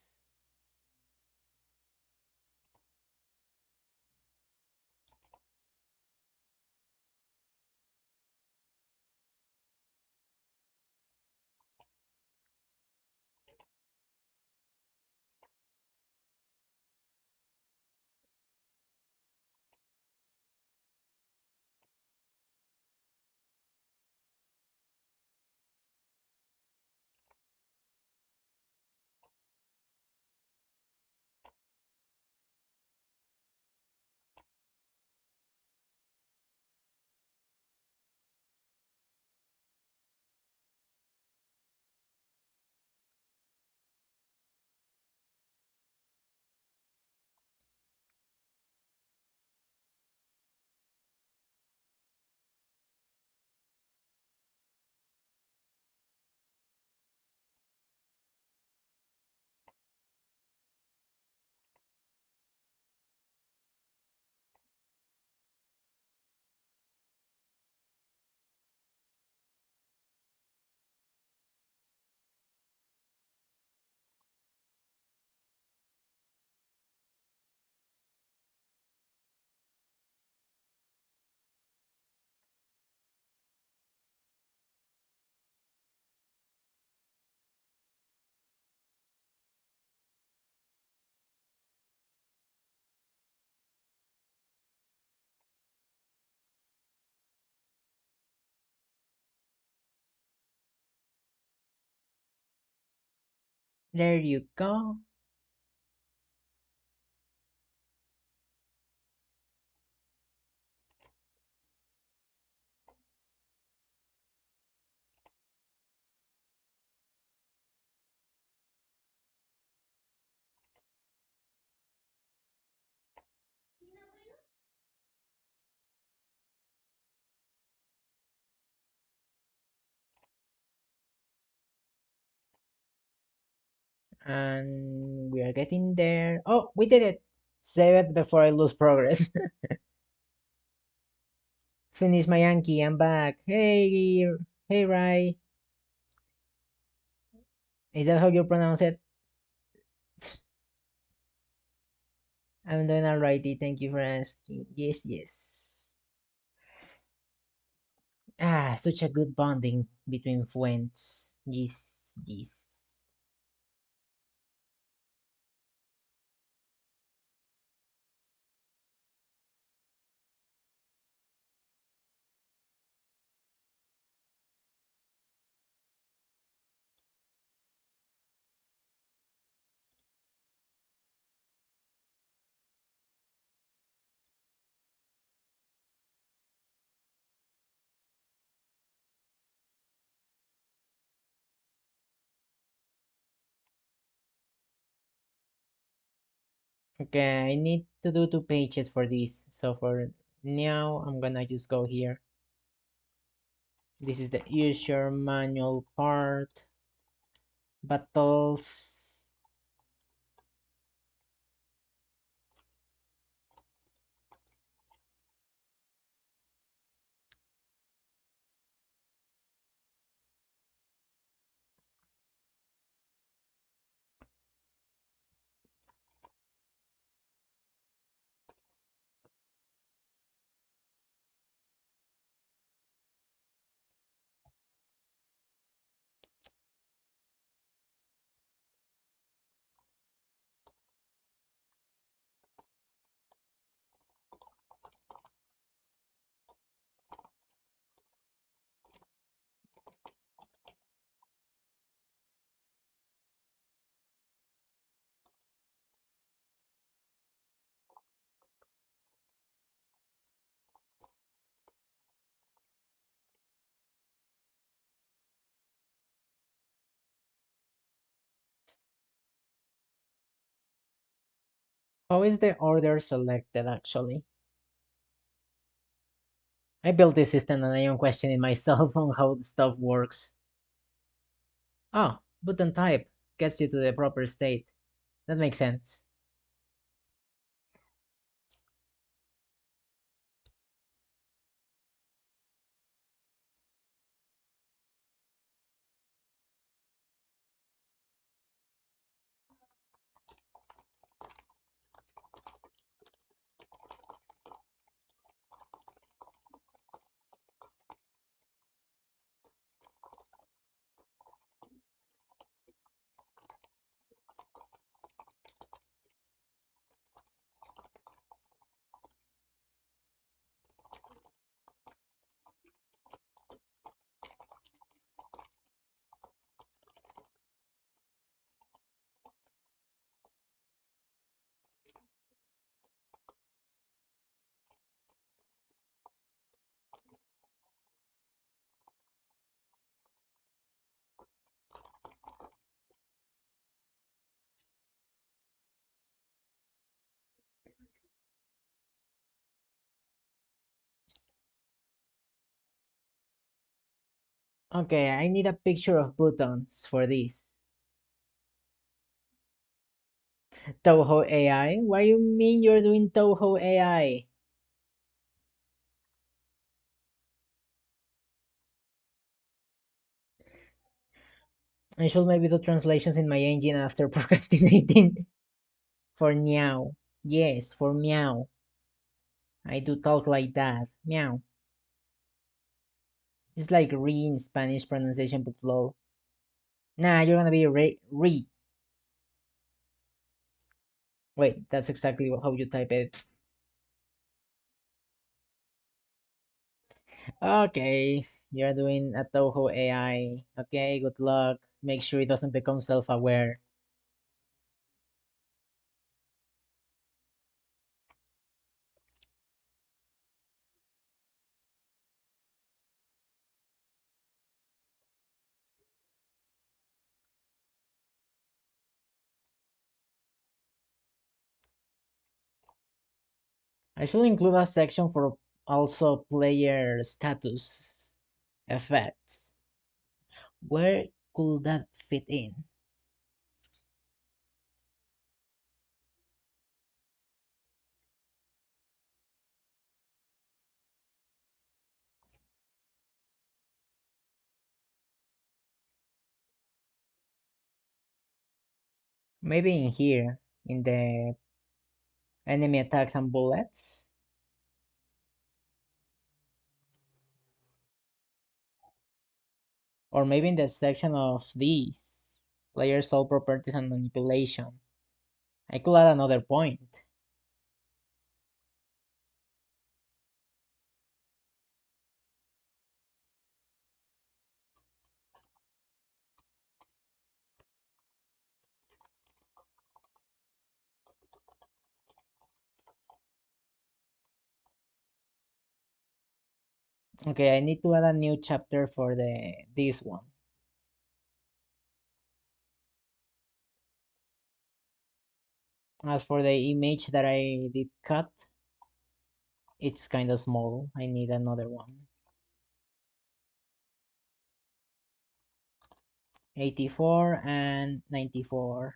There you go. And we are getting there. Oh, we did it. Save it before I lose progress. Finish my Yankee. I'm back. Hey, hey, Rai. Is that how you pronounce it? I'm doing alrighty. Thank you for asking. Yes, yes. Ah, such a good bonding between friends. Yes, yes. Okay, I need to do 2 pages for this. So for now, I'm gonna just go here. This is the user manual part. Battles. How is the order selected actually? I built this system and I am questioning myself on how the stuff works. Oh, button type gets you to the proper state. That makes sense. Okay, I need a picture of buttons for this. Toho AI? What you mean you're doing Toho AI? I should maybe do translations in my engine after procrastinating. For meow. Yes, for meow. I do talk like that. Meow. It's like re in Spanish pronunciation but slow. Nah, you're gonna be re. Wait, that's exactly how you type it. Okay, you're doing a Toho AI. Okay, good luck. Make sure it doesn't become self-aware. I should include a section for also player status effects. Where could that fit in? Maybe in here, in the enemy attacks and bullets? Or maybe in the section of these player soul properties and manipulation. I could add another point. Okay, I need to add a new chapter for this one. As for the image that I did cut, it's kind of small. I need another one. 84 and 94.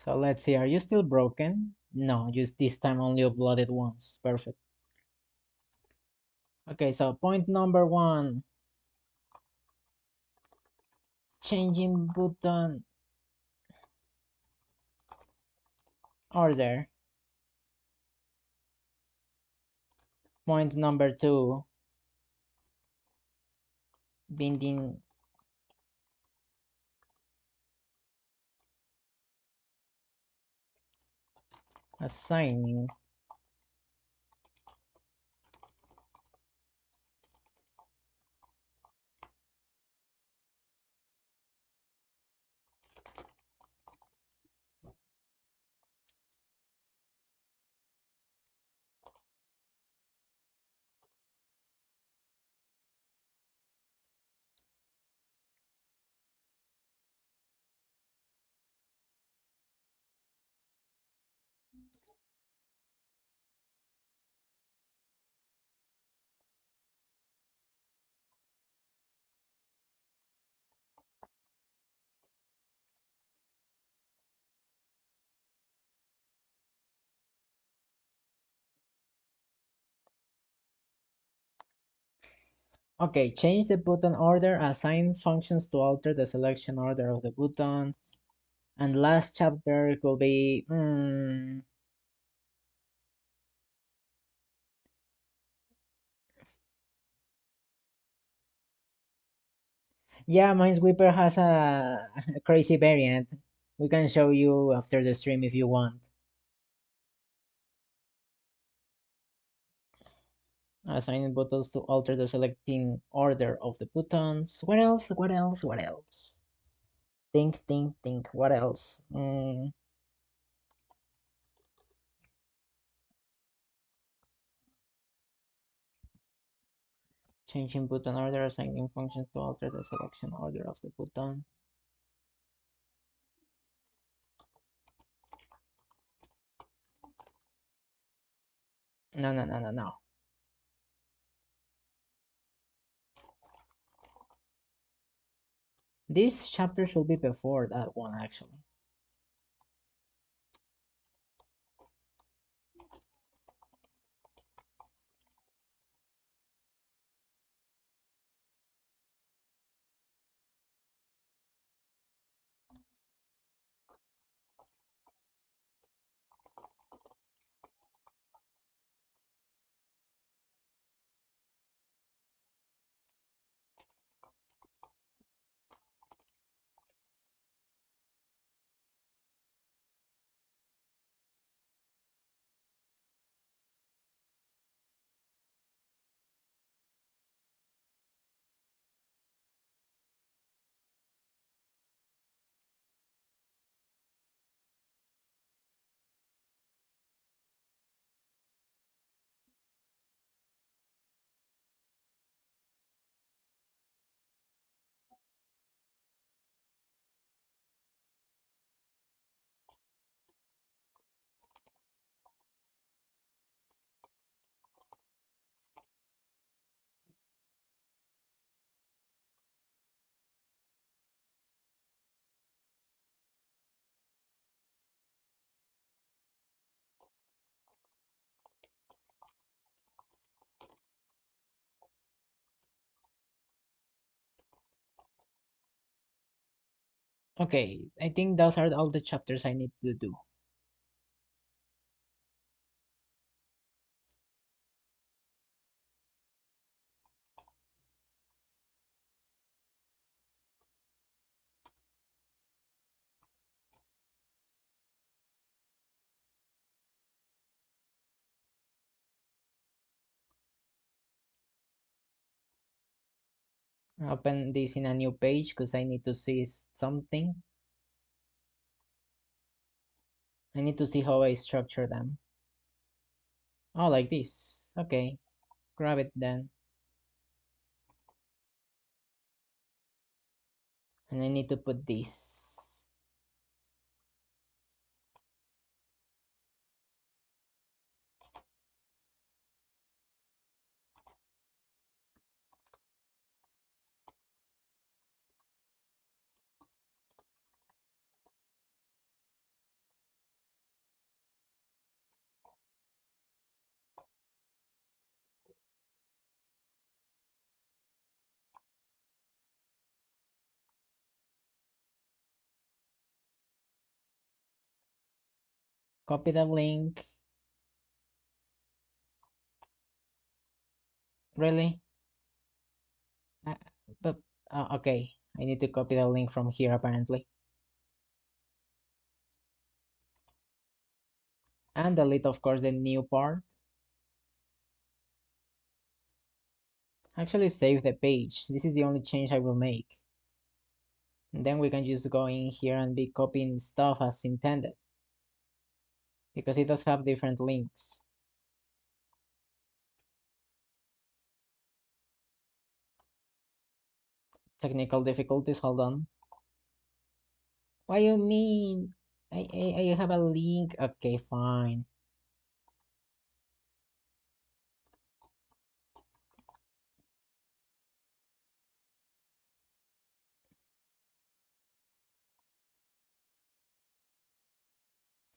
So let's see, are you still broken? No, just this time only uploaded once. Perfect. Okay, so point number one. Changing button order. Point number two. Binding assigning. Okay, change the button order, assign functions to alter the selection order of the buttons. And last chapter could be yeah, Minesweeper has a crazy variant. We can show you after the stream if you want. Assigning buttons to alter the selecting order of the buttons. What else? What else? What else? Think, think, think. What else? Changing button order, assigning functions to alter the selection order of the button. No, no, no, no, no. This chapter should be before that one, actually. Okay, I think those are all the chapters I need to do. Open this in a new page because I need to see something. I need to see how I structure them. Oh, like this. Okay, grab it then. And I need to put this. Copy the link. Really? Uh, but okay, I need to copy the link from here apparently. And delete, of course, the new part. Actually, save the page. This is the only change I will make. And then we can just go in here and be copying stuff as intended. Because it does have different links. Technical difficulties, hold on. What do you mean? I have a link. Okay, fine.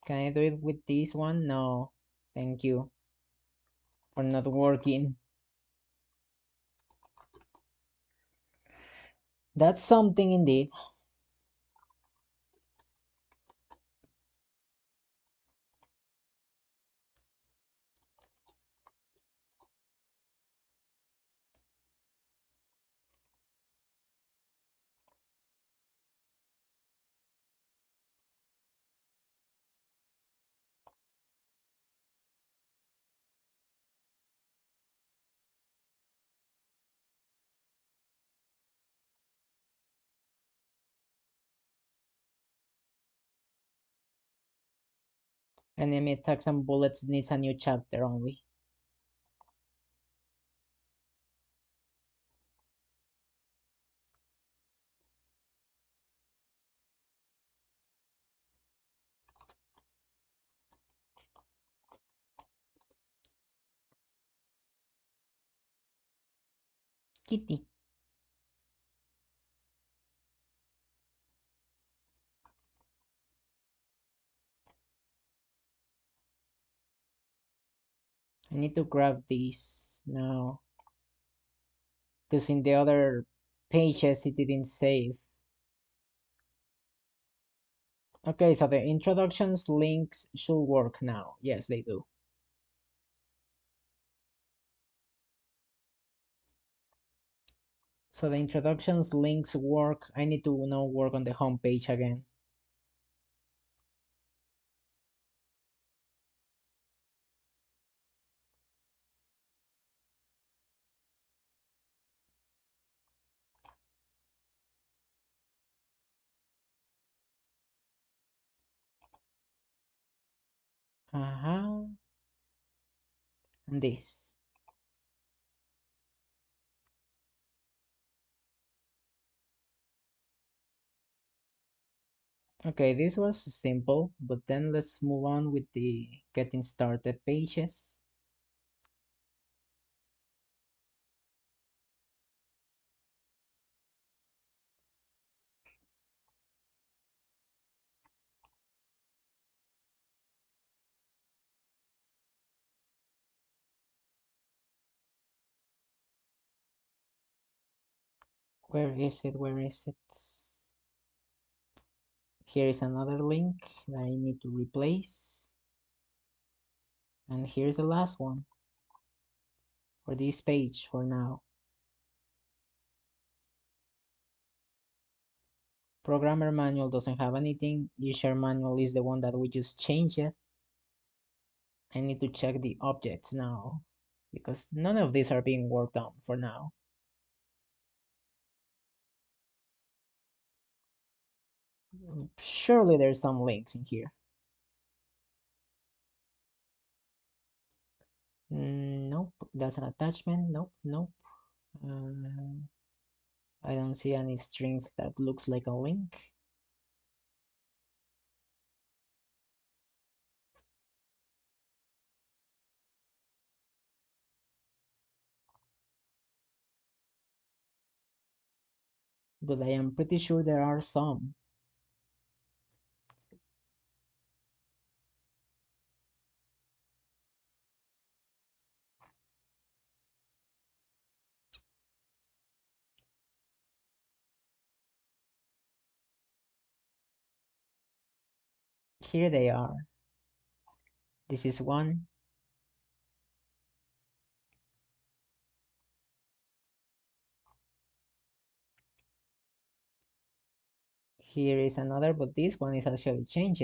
Can I do it with this one? No. Thank you for not working. That's something indeed. Enemy attacks and bullets needs a new chapter only. Kitty. I need to grab these now because in the other pages it didn't save. Okay, so the introductions links should work now. Yes, they do. So the introductions links work. I need to now work on the home page again. Uh-huh. And this. Okay, this was simple, but then let's move on with the getting started pages. Where is it? Where is it? Here is another link that I need to replace. And here's the last one for this page for now. Programmer manual doesn't have anything. User manual is the one that we just changed it. I need to check the objects now because none of these are being worked on for now. Surely there's some links in here. Nope, that's an attachment. Nope, nope. I don't see any string that looks like a link. But I am pretty sure there are some. Here they are. This is one. Here is another, but this one is actually changed.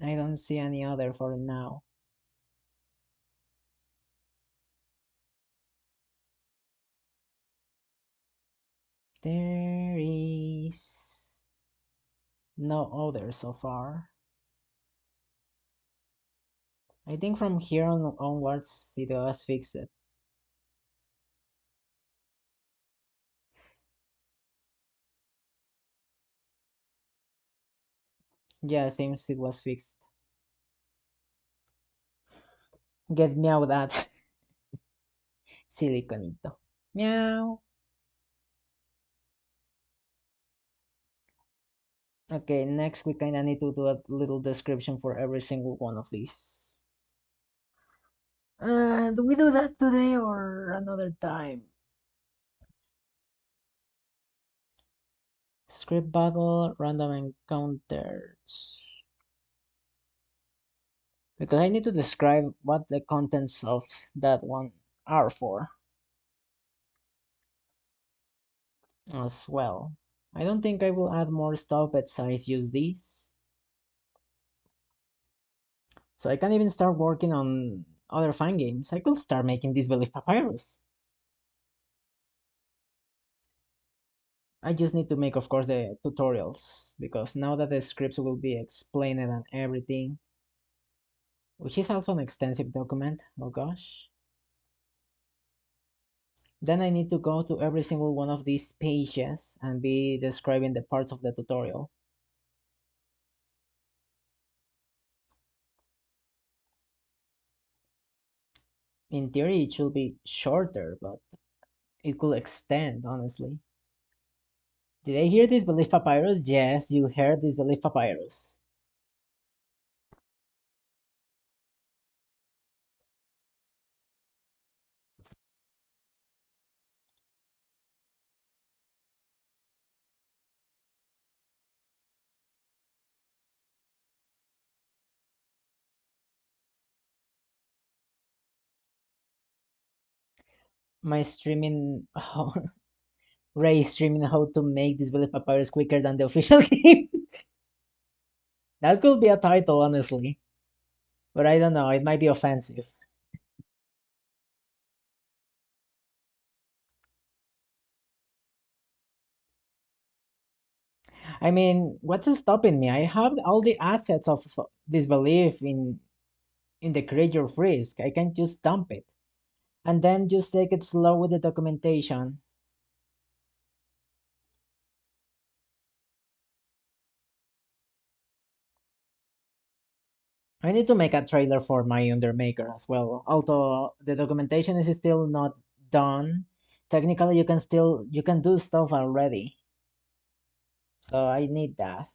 I don't see any other for now. There is no other so far. I think from here on onwards it was fixed. Yeah, seems it was fixed. Get meow that. Siliconito. Meow. Okay, next we kinda need to do a little description for every single one of these. Do we do that today or another time? Script battle, random encounters. Because I need to describe what the contents of that one are for as well. I don't think I will add more stuff besides use these. So I can even start working on other fine games. I could start making this Belief Papyrus. I just need to make, of course, the tutorials, because now that the scripts will be explained and everything, which is also an extensive document, oh gosh. Then I need to go to every single one of these pages and be describing the parts of the tutorial. In theory, it should be shorter, but it could extend, honestly. Did I hear this belief papyrus? Yes, you heard this belief papyrus. My streaming, Ray streaming how to make this belief papyrus quicker than the official game. That could be a title, honestly. But I don't know, it might be offensive. I mean, what's stopping me? I have all the assets of disbelief in the create your frisk. I can just dump it. And then just take it slow with the documentation. I need to make a trailer for my Undermaker as well. Although the documentation is still not done, technically you can do stuff already. So I need that.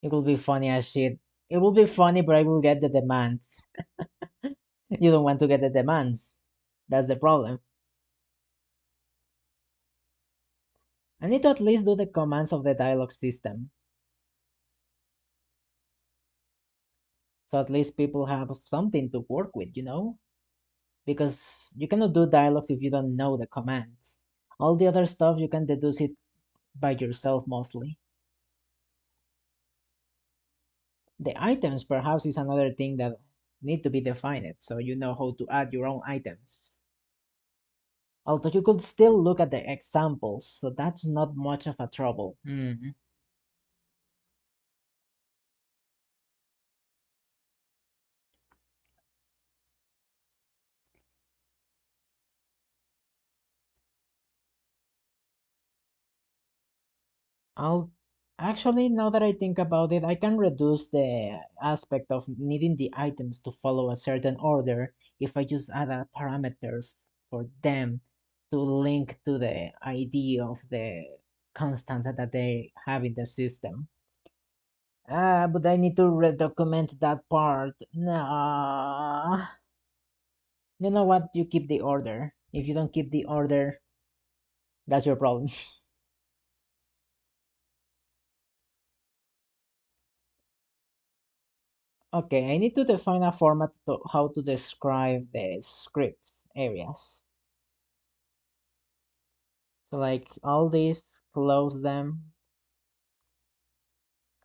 It will be funny as shit. It will be funny, but I will get the demands. You don't want to get the demands. That's the problem. I need to at least do the commands of the dialogue system. So at least people have something to work with, you know? Because you cannot do dialogues if you don't know the commands. All the other stuff you can deduce it by yourself mostly. The items perhaps is another thing that need to be defined so you know how to add your own items. Although you could still look at the examples, so that's not much of a trouble. I'll actually, now that I think about it, I can reduce the aspect of needing the items to follow a certain order if I just add a parameter for them to link to the ID of the constant that they have in the system. But I need to redocument that part. Nah. You know what? You keep the order. If you don't keep the order, that's your problem. Okay, I need to define a format to how to describe the scripts areas. So like all these, close them.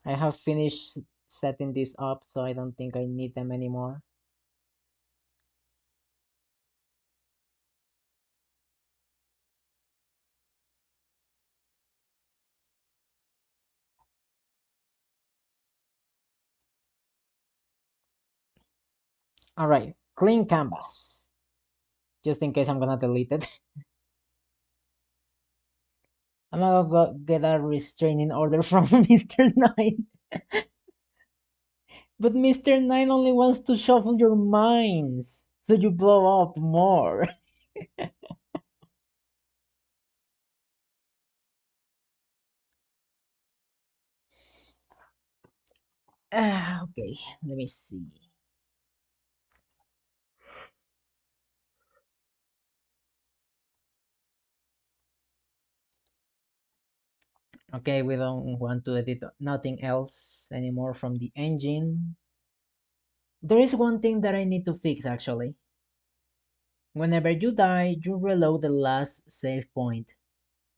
I have finished setting this up, so I don't think I need them anymore. All right, clean canvas. Just in case I'm gonna delete it. I'm gonna go get a restraining order from Mr. Nine. But Mr. Nine only wants to shuffle your minds, so you blow up more. Okay, let me see. Okay, we don't want to edit nothing else anymore from the engine. There is one thing that I need to fix actually. Whenever you die, you reload the last save point.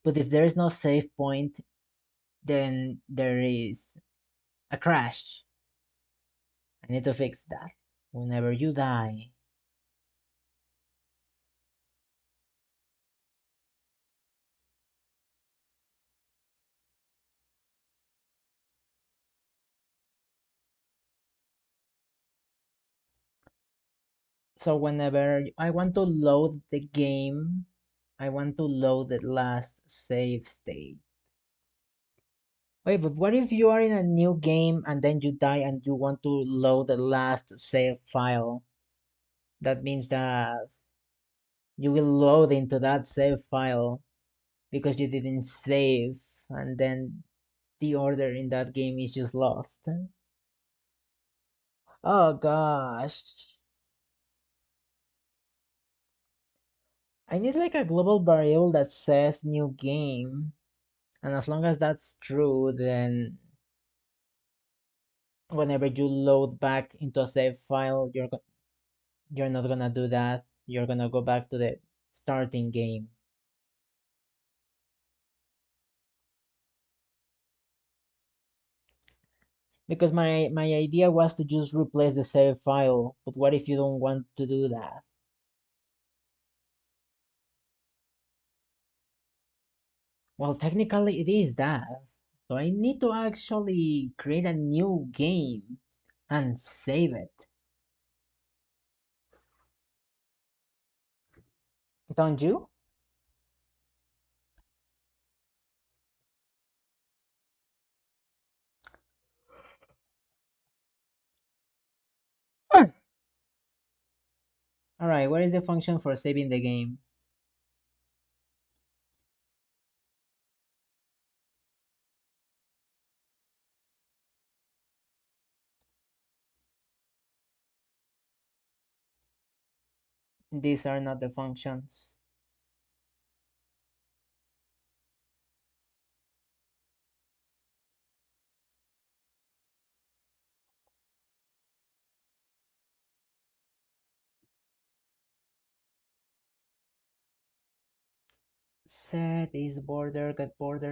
But if there is no save point, then there is a crash. I need to fix that. Whenever you die, So whenever I want to load the game, I want to load the last save state. Wait, but what if you are in a new game and then you die and you want to load the last save file? That means that you will load into that save file because you didn't save, and then the order in that game is just lost. Oh gosh. I need like a global variable that says new game. And as long as that's true, then whenever you load back into a save file, you're not gonna do that. You're gonna go back to the starting game. Because my idea was to just replace the save file, but what if you don't want to do that? Well, technically it is that. So I need to actually create a new game and save it. Don't you? Huh. Alright, what is the function for saving the game? These are not the functions. Set is border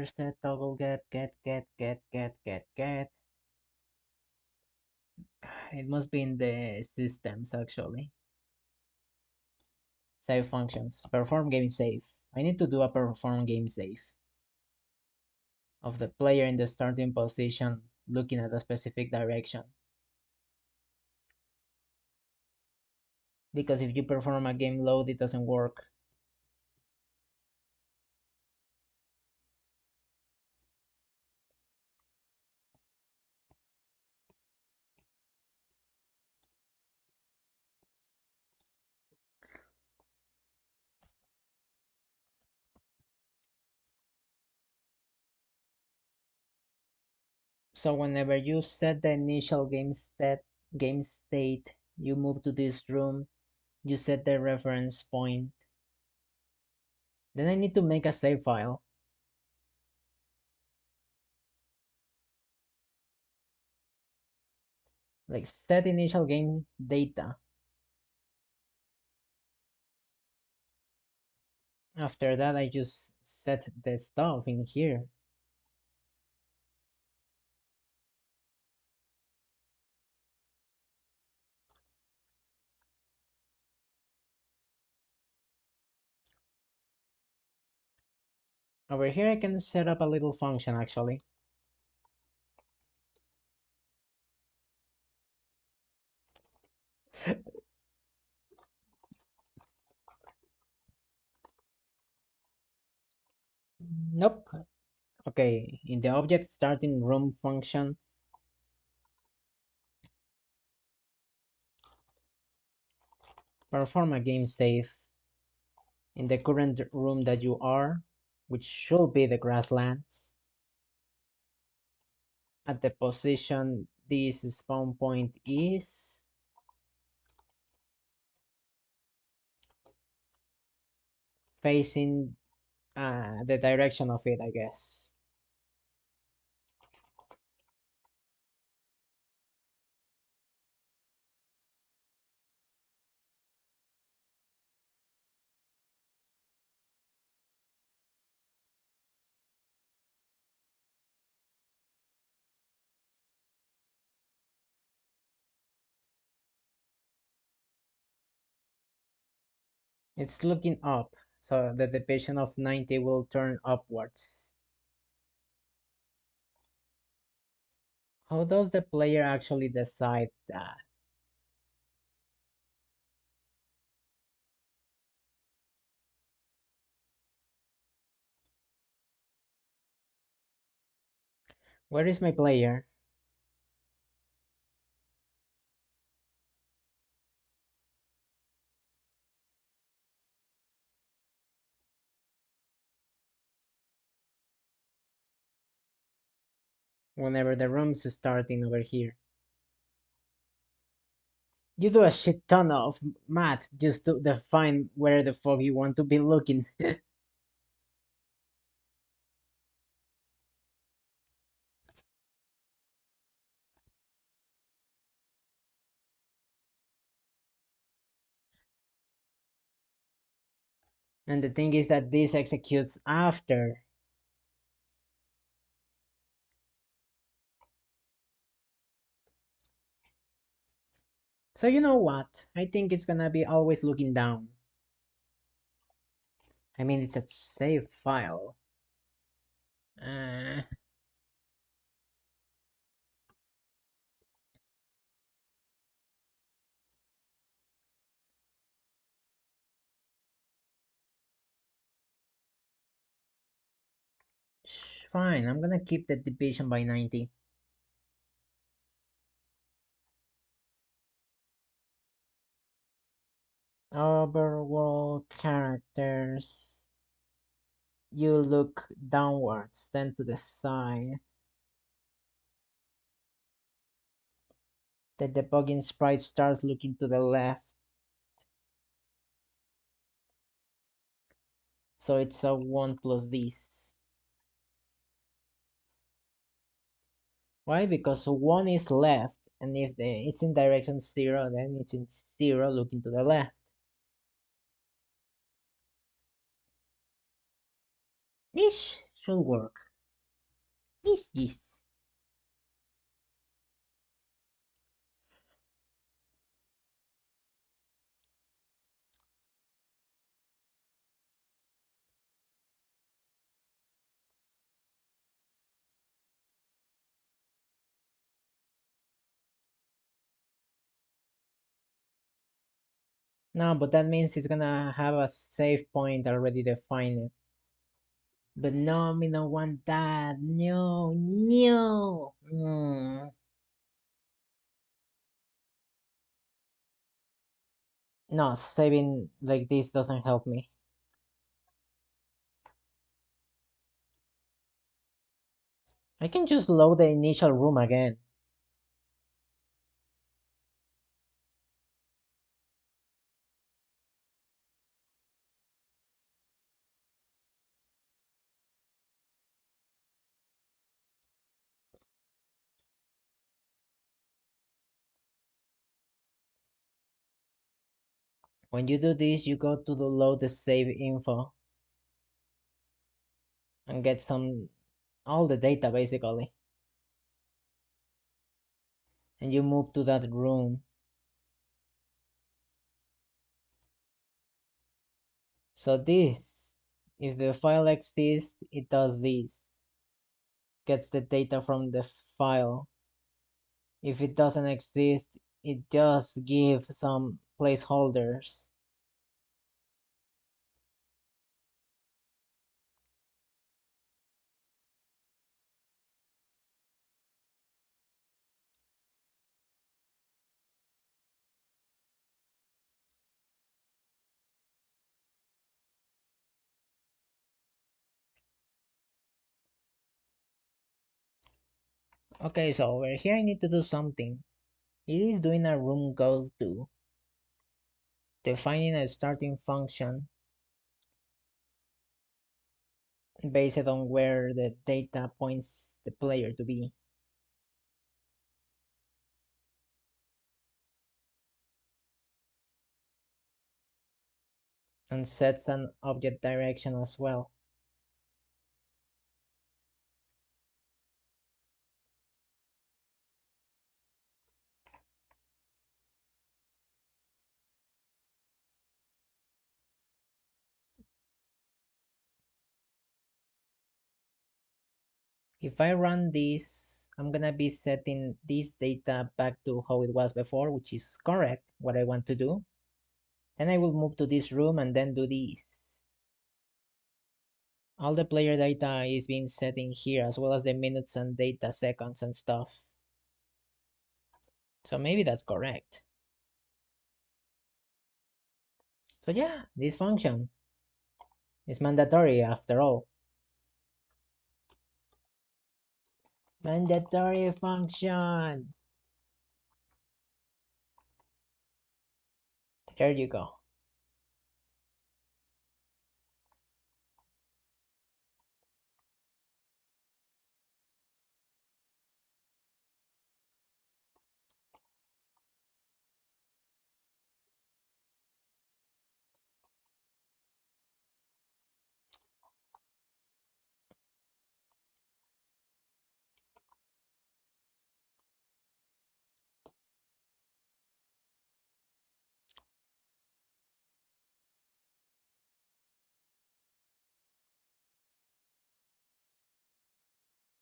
set toggle get. It must be in the systems actually. Save functions. Perform game save. I need to do a perform game save of the player in the starting position looking at a specific direction. Because if you perform a game load, it doesn't work. So whenever you set the initial game state, you move to this room, you set the reference point. Then I need to make a save file. Like set initial game data. After that, I just set the stuff in here. Over here, I can set up a little function actually. Nope. Okay, in the object starting room function, perform a game save in the current room that you are, which should be the grasslands. At the position this spawn point is, facing the direction of it, I guess. It's looking up, so that the position of 90 will turn upwards. How does the player actually decide that? Where is my player? Whenever the room's starting over here. You do a shit ton of math just to define where the fuck you want to be looking. And the thing is that this executes after. So you know what? I think it's gonna be always looking down. I mean, it's a save file. Uh, Fine, I'm gonna keep the division by 90. Overworld characters. You look downwards, then to the side. The debugging sprite starts looking to the left. So it's a 1 plus this. Why? Because 1 is left, and if it's in direction 0, then it's in 0 looking to the left. This should work. This. No, but that means it's gonna have a save point already defined. But no, me don't want that. No, no. No, saving like this doesn't help me. I can just load the initial room again. When you do this, you go to the load the save info and get all the data basically. And you move to that room. So this, if the file exists, it does this. Gets the data from the file. If it doesn't exist, it just gives some placeholders. Okay, so over here I need to do something. It is doing a room goal to defining a starting function based on where the data points the player to be. And sets an object direction as well. If I run this, I'm gonna be setting this data back to how it was before, which is correct, what I want to do. Then I will move to this room and then do this. All the player data is being set in here, as well as the minutes and data seconds and stuff. So maybe that's correct. So yeah, this function is mandatory after all. Mandatory function. There you go.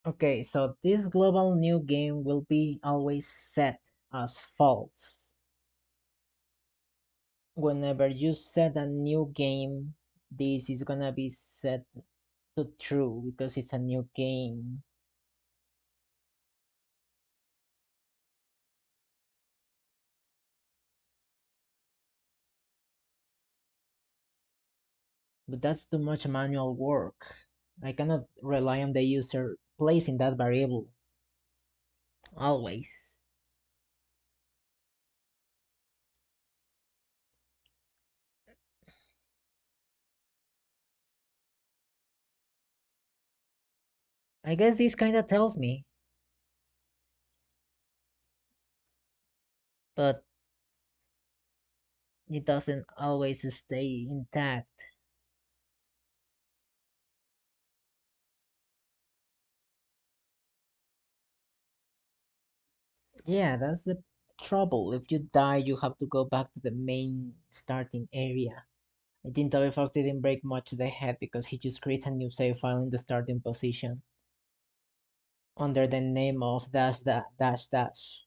Okay, so this global new game will be always set as false. Whenever you set a new game, this is gonna be set to true because it's a new game. But that's too much manual work. I cannot rely on the user placing that variable always. I guess this kinda tells me, but it doesn't always stay intact. Yeah, that's the trouble. If you die, you have to go back to the main starting area. I think Toby Fox didn't break much the head because he just creates a new save file in the starting position under the name of dash dash dash dash.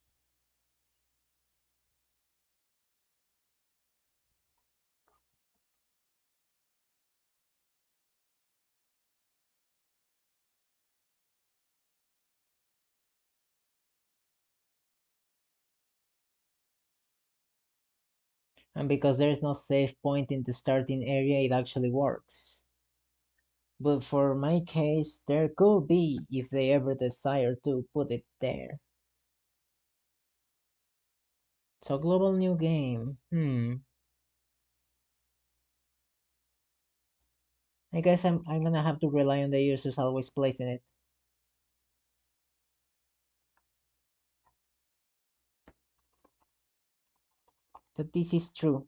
And because there is no save point in the starting area, it actually works. But for my case, there could be if they ever desire to put it there. So global new game. I guess I'm gonna have to rely on the users always placing it. That this is true.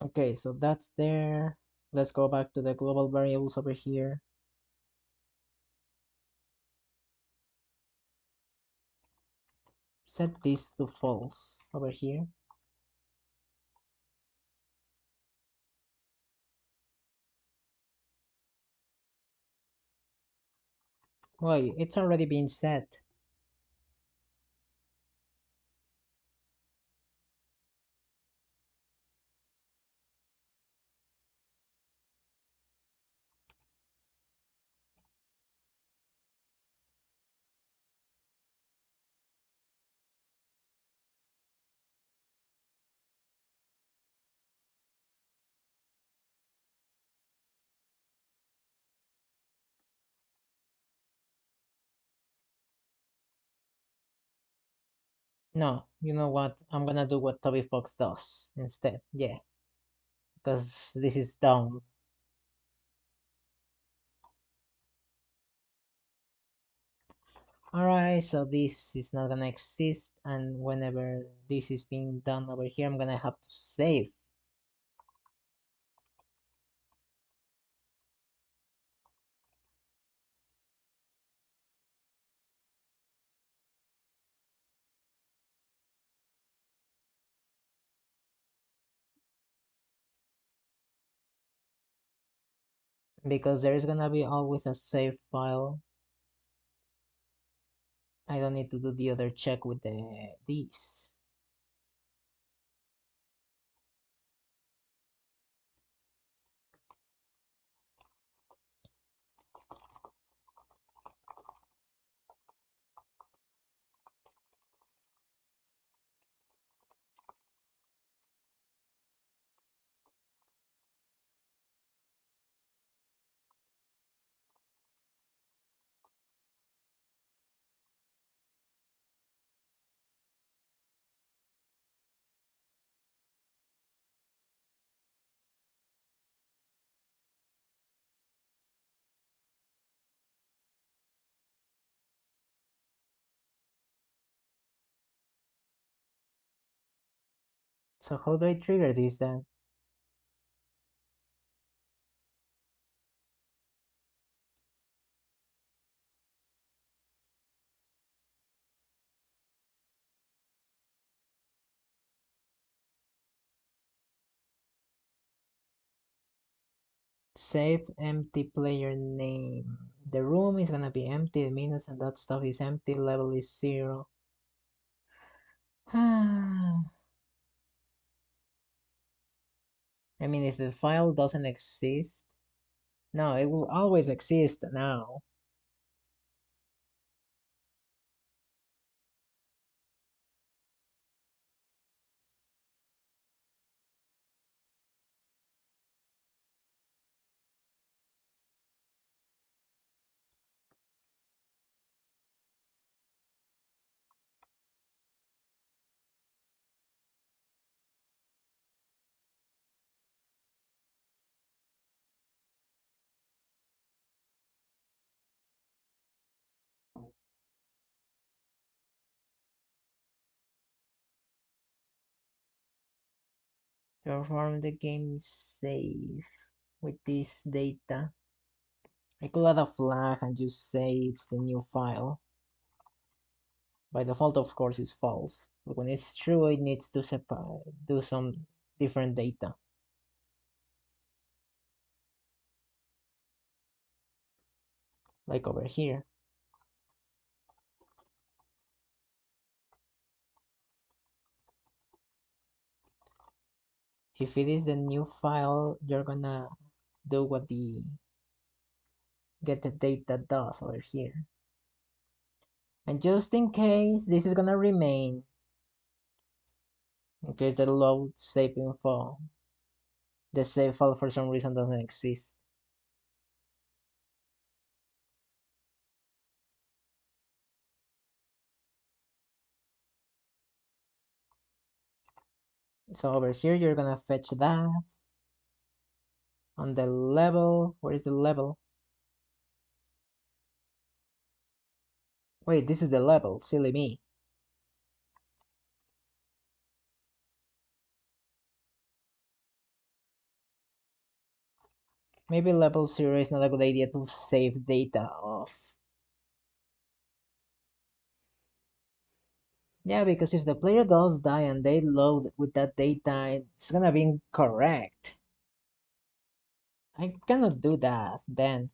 Okay, so that's there. Let's go back to the global variables over here. Set this to false over here. Why, it's already been set. No, you know what? I'm gonna do what Toby Fox does instead. Yeah, because this is dumb. Alright, so this is not gonna exist, and whenever this is being done over here, I'm gonna have to save. Because there is gonna be always a save file. I don't need to do the other check with these. So how do I trigger this then? Save empty player name. The room is gonna be empty, the minutes and that stuff is empty, level is 0. I mean, if the file doesn't exist, no, it will always exist now. Perform the game save with this data. I could add a flag and just say it's the new file. By default, of course, it's false. But when it's true, it needs to do some different data. Like over here. If it is the new file, you're gonna do what the get the data does over here. And just in case, this is gonna remain. In case the load save info, the save file for some reason doesn't exist. So over here, you're gonna fetch that. On the level, where is the level? Wait, this is the level, silly me. Maybe level 0 is not a good idea to save data off. Yeah, because if the player does die and they load with that data, it's gonna be incorrect. I cannot do that then.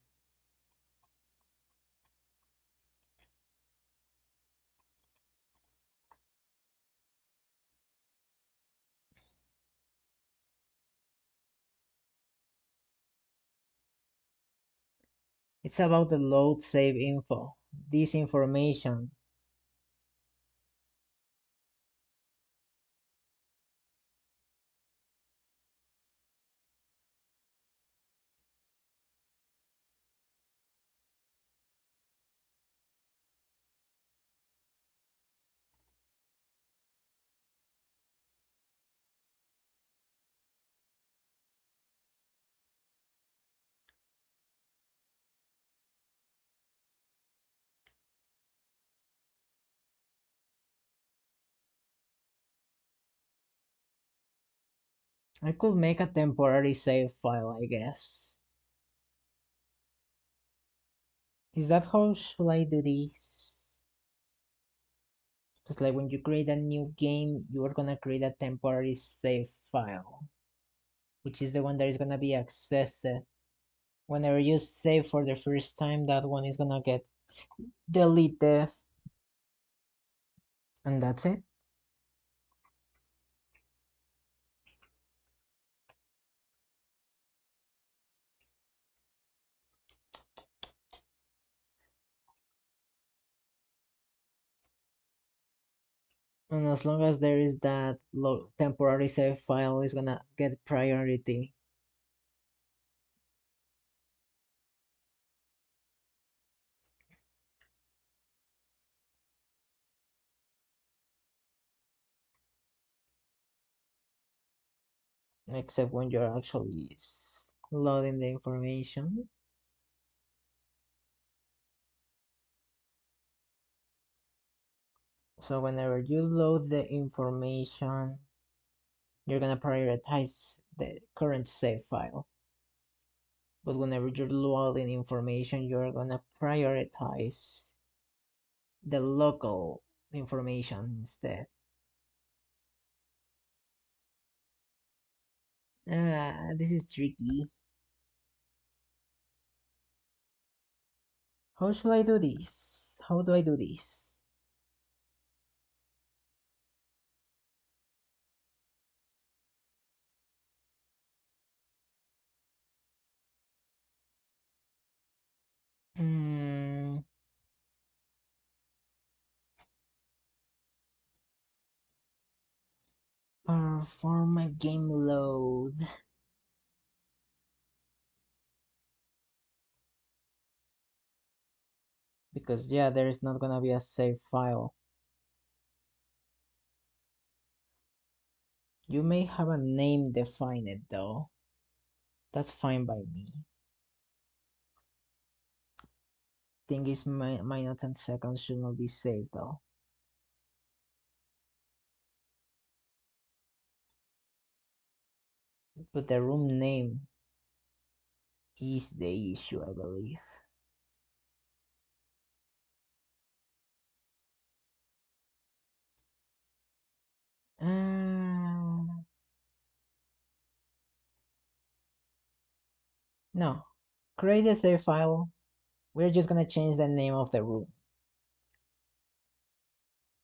It's about the load save info. This information. I could make a temporary save file, I guess. Is that how should I do this? It's like when you create a new game, you are gonna create a temporary save file, which is the one that is gonna be accessed. Whenever you save for the first time, that one is gonna get deleted. And that's it. And as long as there is that temporary save file is gonna get priority. Except when you're actually loading the information. So whenever you load the information, you're gonna prioritize the current save file. But whenever you're loading information, you're gonna prioritize the local information instead. This is tricky. How should I do this? How do I do this? Hmm. Perform a game load. Because yeah, there is not gonna be a save file. You may have a name defined though. That's fine by me. Thing is minus 10 seconds should not be saved though. But the room name is the issue, I believe. Uh, no. Create a save file. We're just gonna change the name of the room.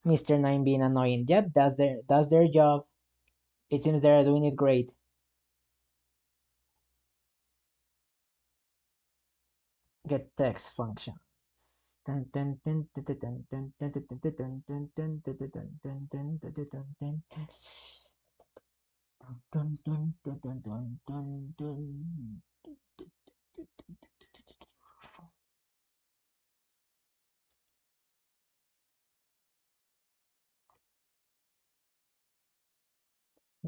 Mr. 9 being annoying. Yep, that's their job. It seems they're doing it great. Get text function.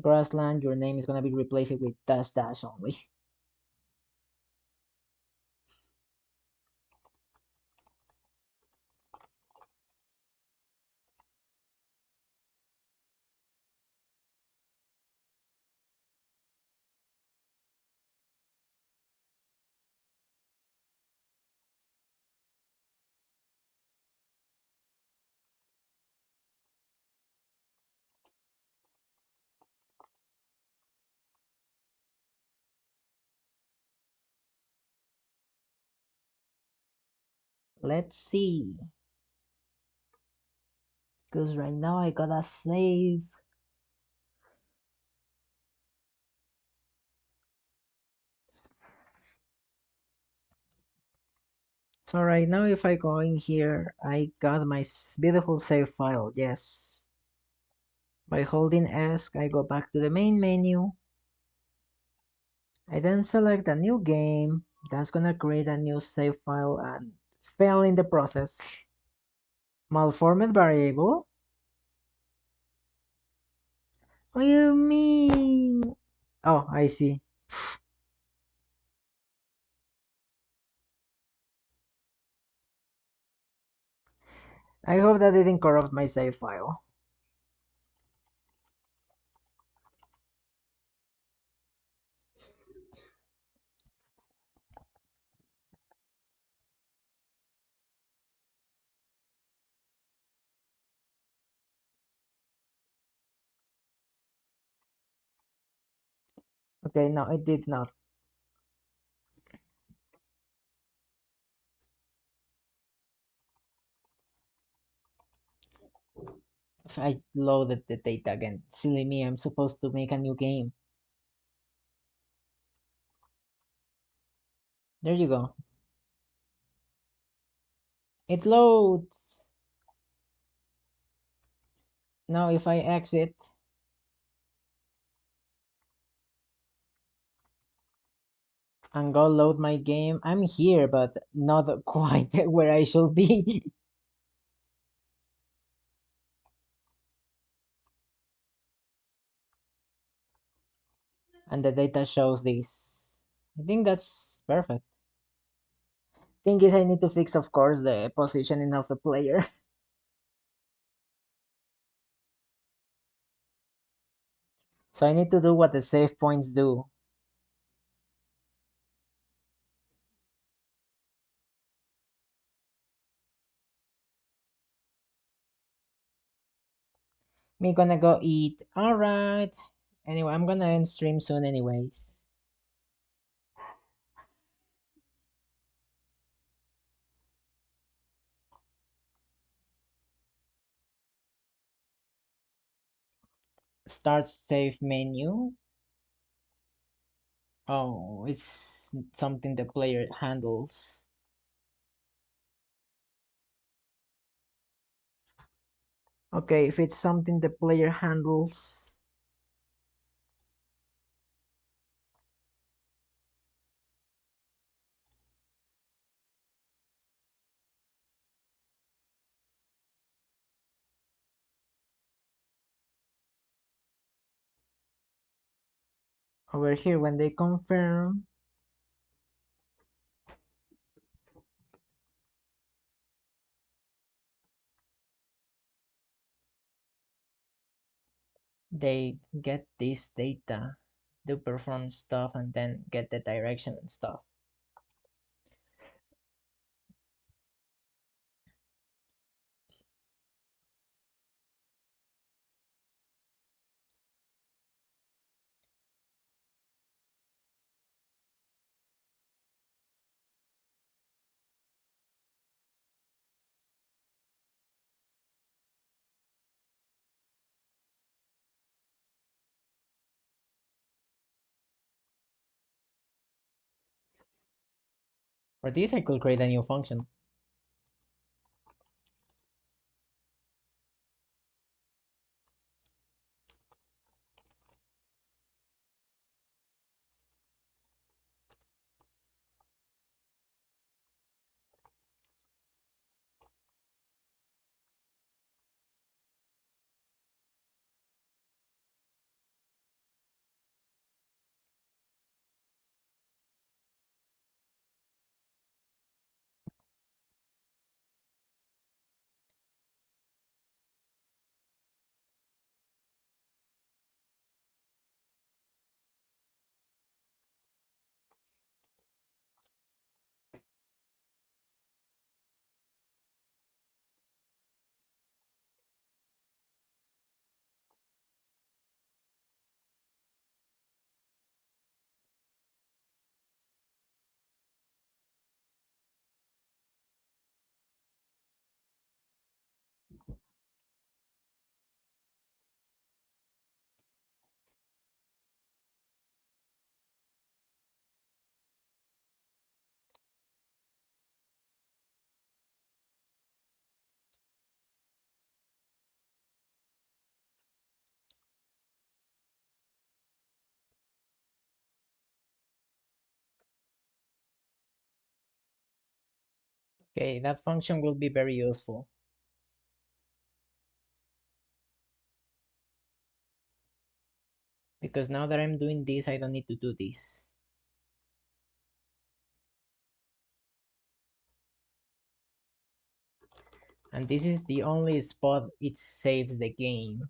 Grassland, your name is gonna be replaced with dash dash only. Let's see. Because right now I gotta save. So right now if I go in here, I got my beautiful save file, yes. By holding ESC, I go back to the main menu. I then select a new game. That's gonna create a new save file and fail in the process. Malformed variable? What do you mean? Oh, I see. I hope that didn't corrupt my save file. Okay, no, it did not. If I loaded the data again. Silly me, I'm supposed to make a new game. There you go. It loads. Now if I exit and go load my game, I'm here, but not quite where I should be. And the data shows this. I think that's perfect. Thing is, I need to fix, of course, the positioning of the player. So I need to do what the save points do. Me gonna go eat. Alright. Anyway, I'm gonna end stream soon anyways. Start save menu. Oh, it's something the player handles. Okay, if it's something the player handles, over here when they confirm, they get this data, do perform stuff, and then get the direction and stuff. For this, I could create a new function. Okay, that function will be very useful. Because now that I'm doing this, I don't need to do this. And this is the only spot it saves the game.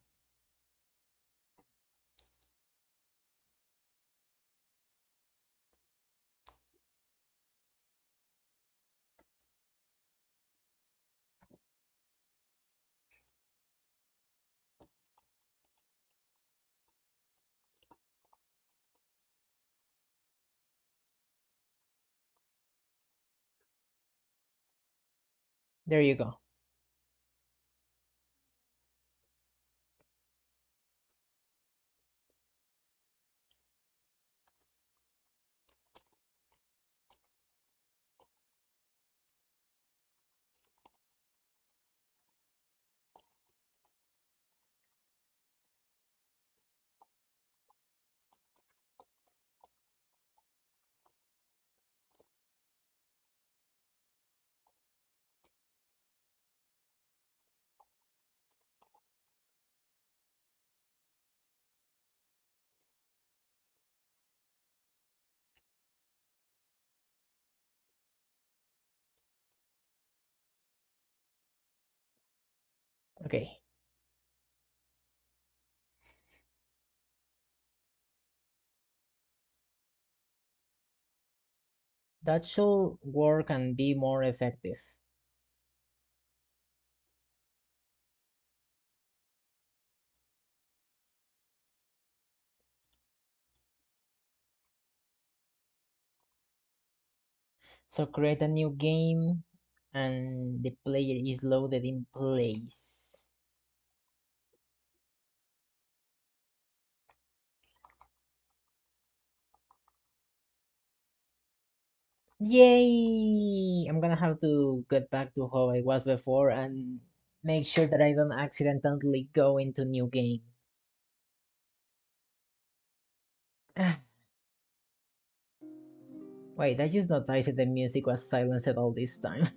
There you go. Okay. That should work and be more effective. So create a new game and the player is loaded in place. Yay! I'm gonna have to get back to how I was before and make sure that I don't accidentally go into new game. Wait, I just noticed that the music was silenced all this time.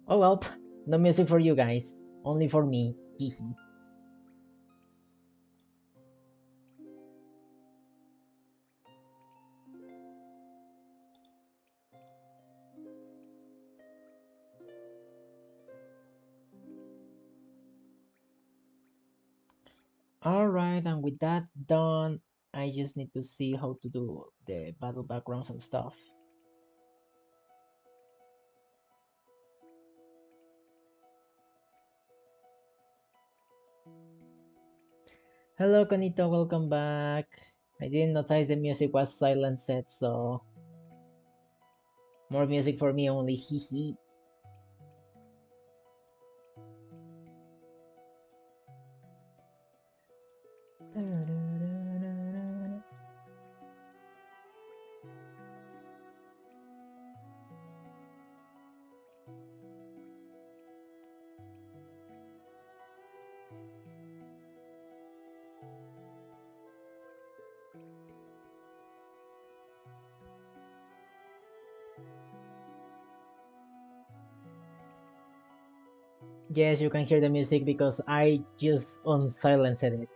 Oh well, no music for you guys, only for me. Hehe. Alright, and with that done, I just need to see how to do the battle backgrounds and stuff. Hello, Conito, welcome back. I didn't notice the music was silenced, so more music for me only, hehe. Yes, you can hear the music because I just unsilenced it.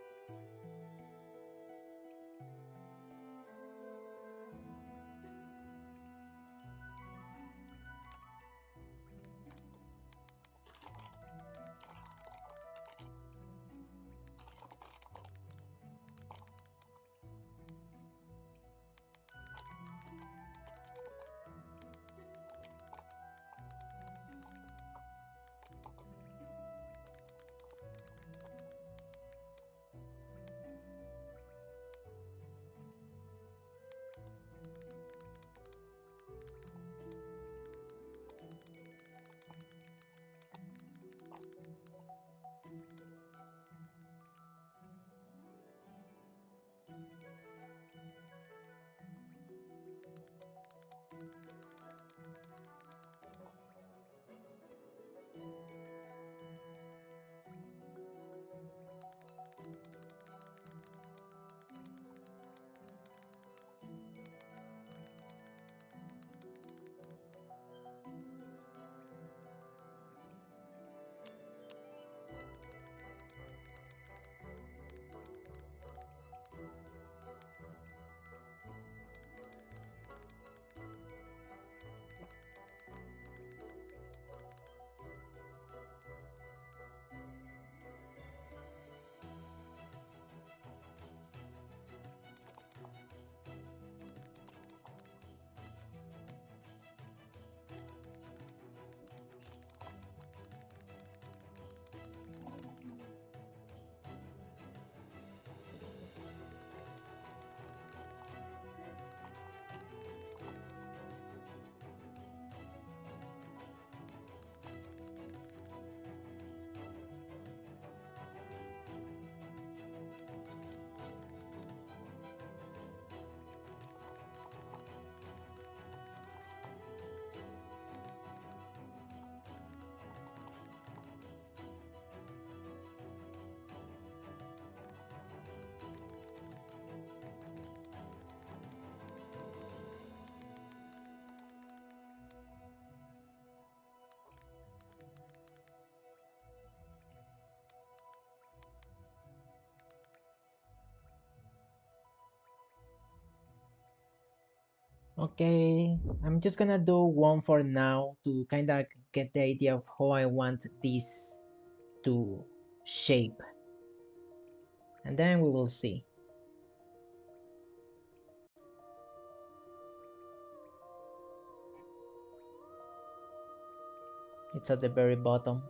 Okay, I'm just gonna do one for now to kind of get the idea of how I want this to shape, and then we will see. It's at the very bottom.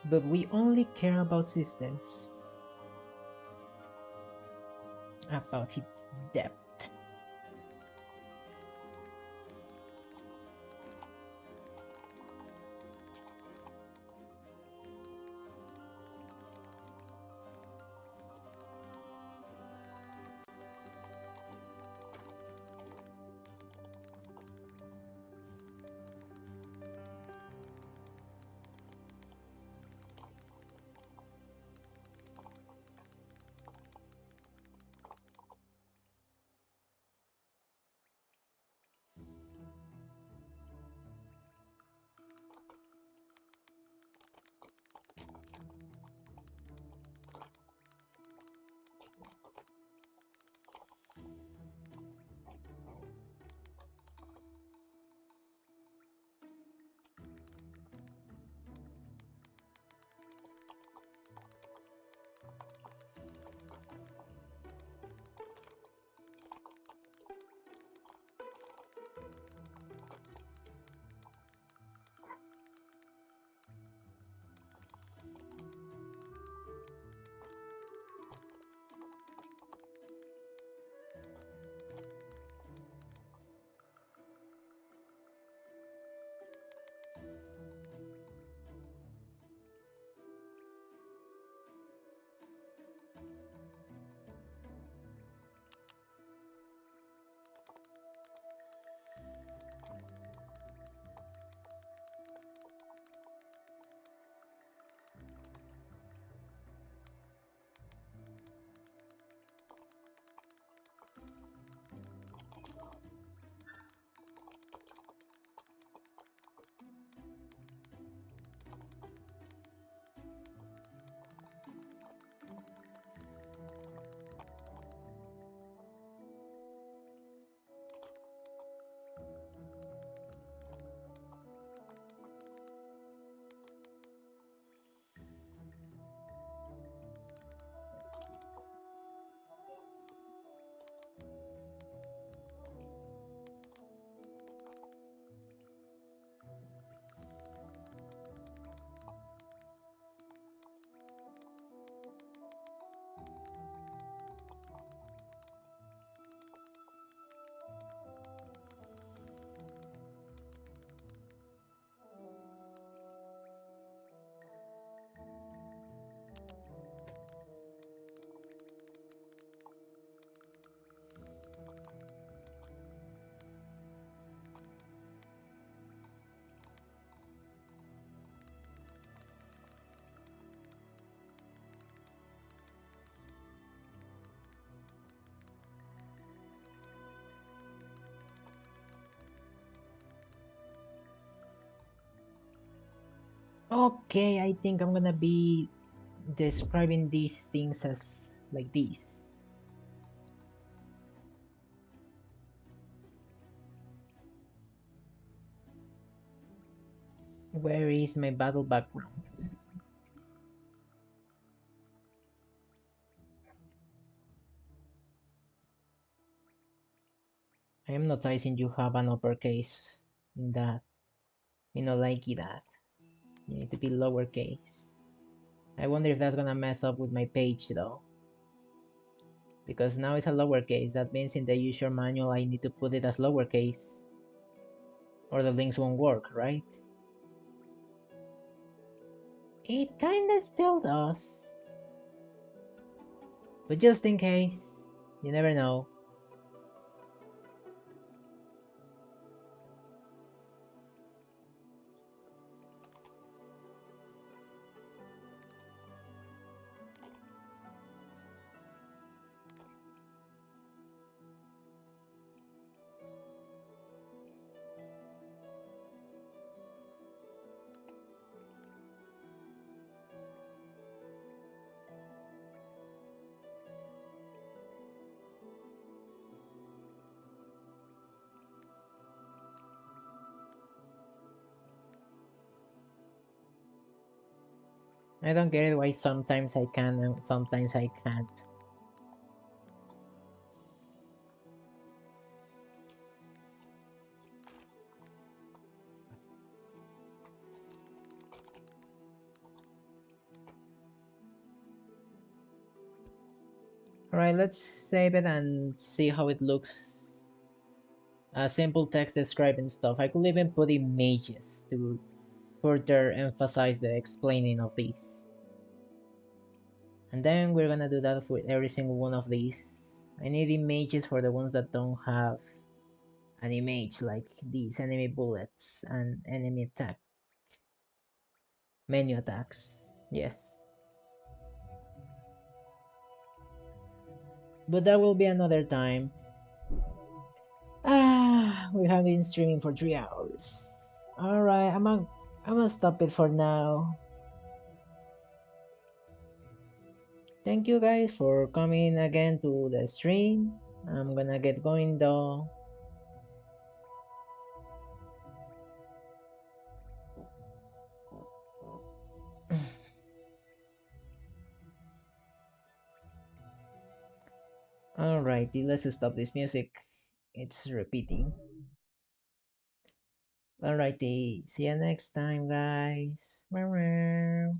But we only care about systems, about its depth. Okay, I think I'm gonna be describing these things as like this. Where is my battle background? I am noticing you have an uppercase in that. You know, like that. You need to be lowercase. I wonder if that's gonna mess up with my page though. Because now it's a lowercase. That means in the user manual I need to put it as lowercase. Or the links won't work, right? It kinda still does. But just in case, you never know. I don't get it why sometimes I can and sometimes I can't. Alright, let's save it and see how it looks. Simple text describing stuff. I could even put images to further emphasize the explaining of these. And then we're gonna do that with every single one of these. I need images for the ones that don't have an image, like these enemy bullets and enemy attack. Menu attacks, yes. But that will be another time. We have been streaming for 3 hours. Alright, I'm gonna stop it for now. Thank you guys for coming again to the stream. I'm gonna get going though. Alrighty, let's stop this music. It's repeating. Alrighty, see you next time, guys. Meow, meow.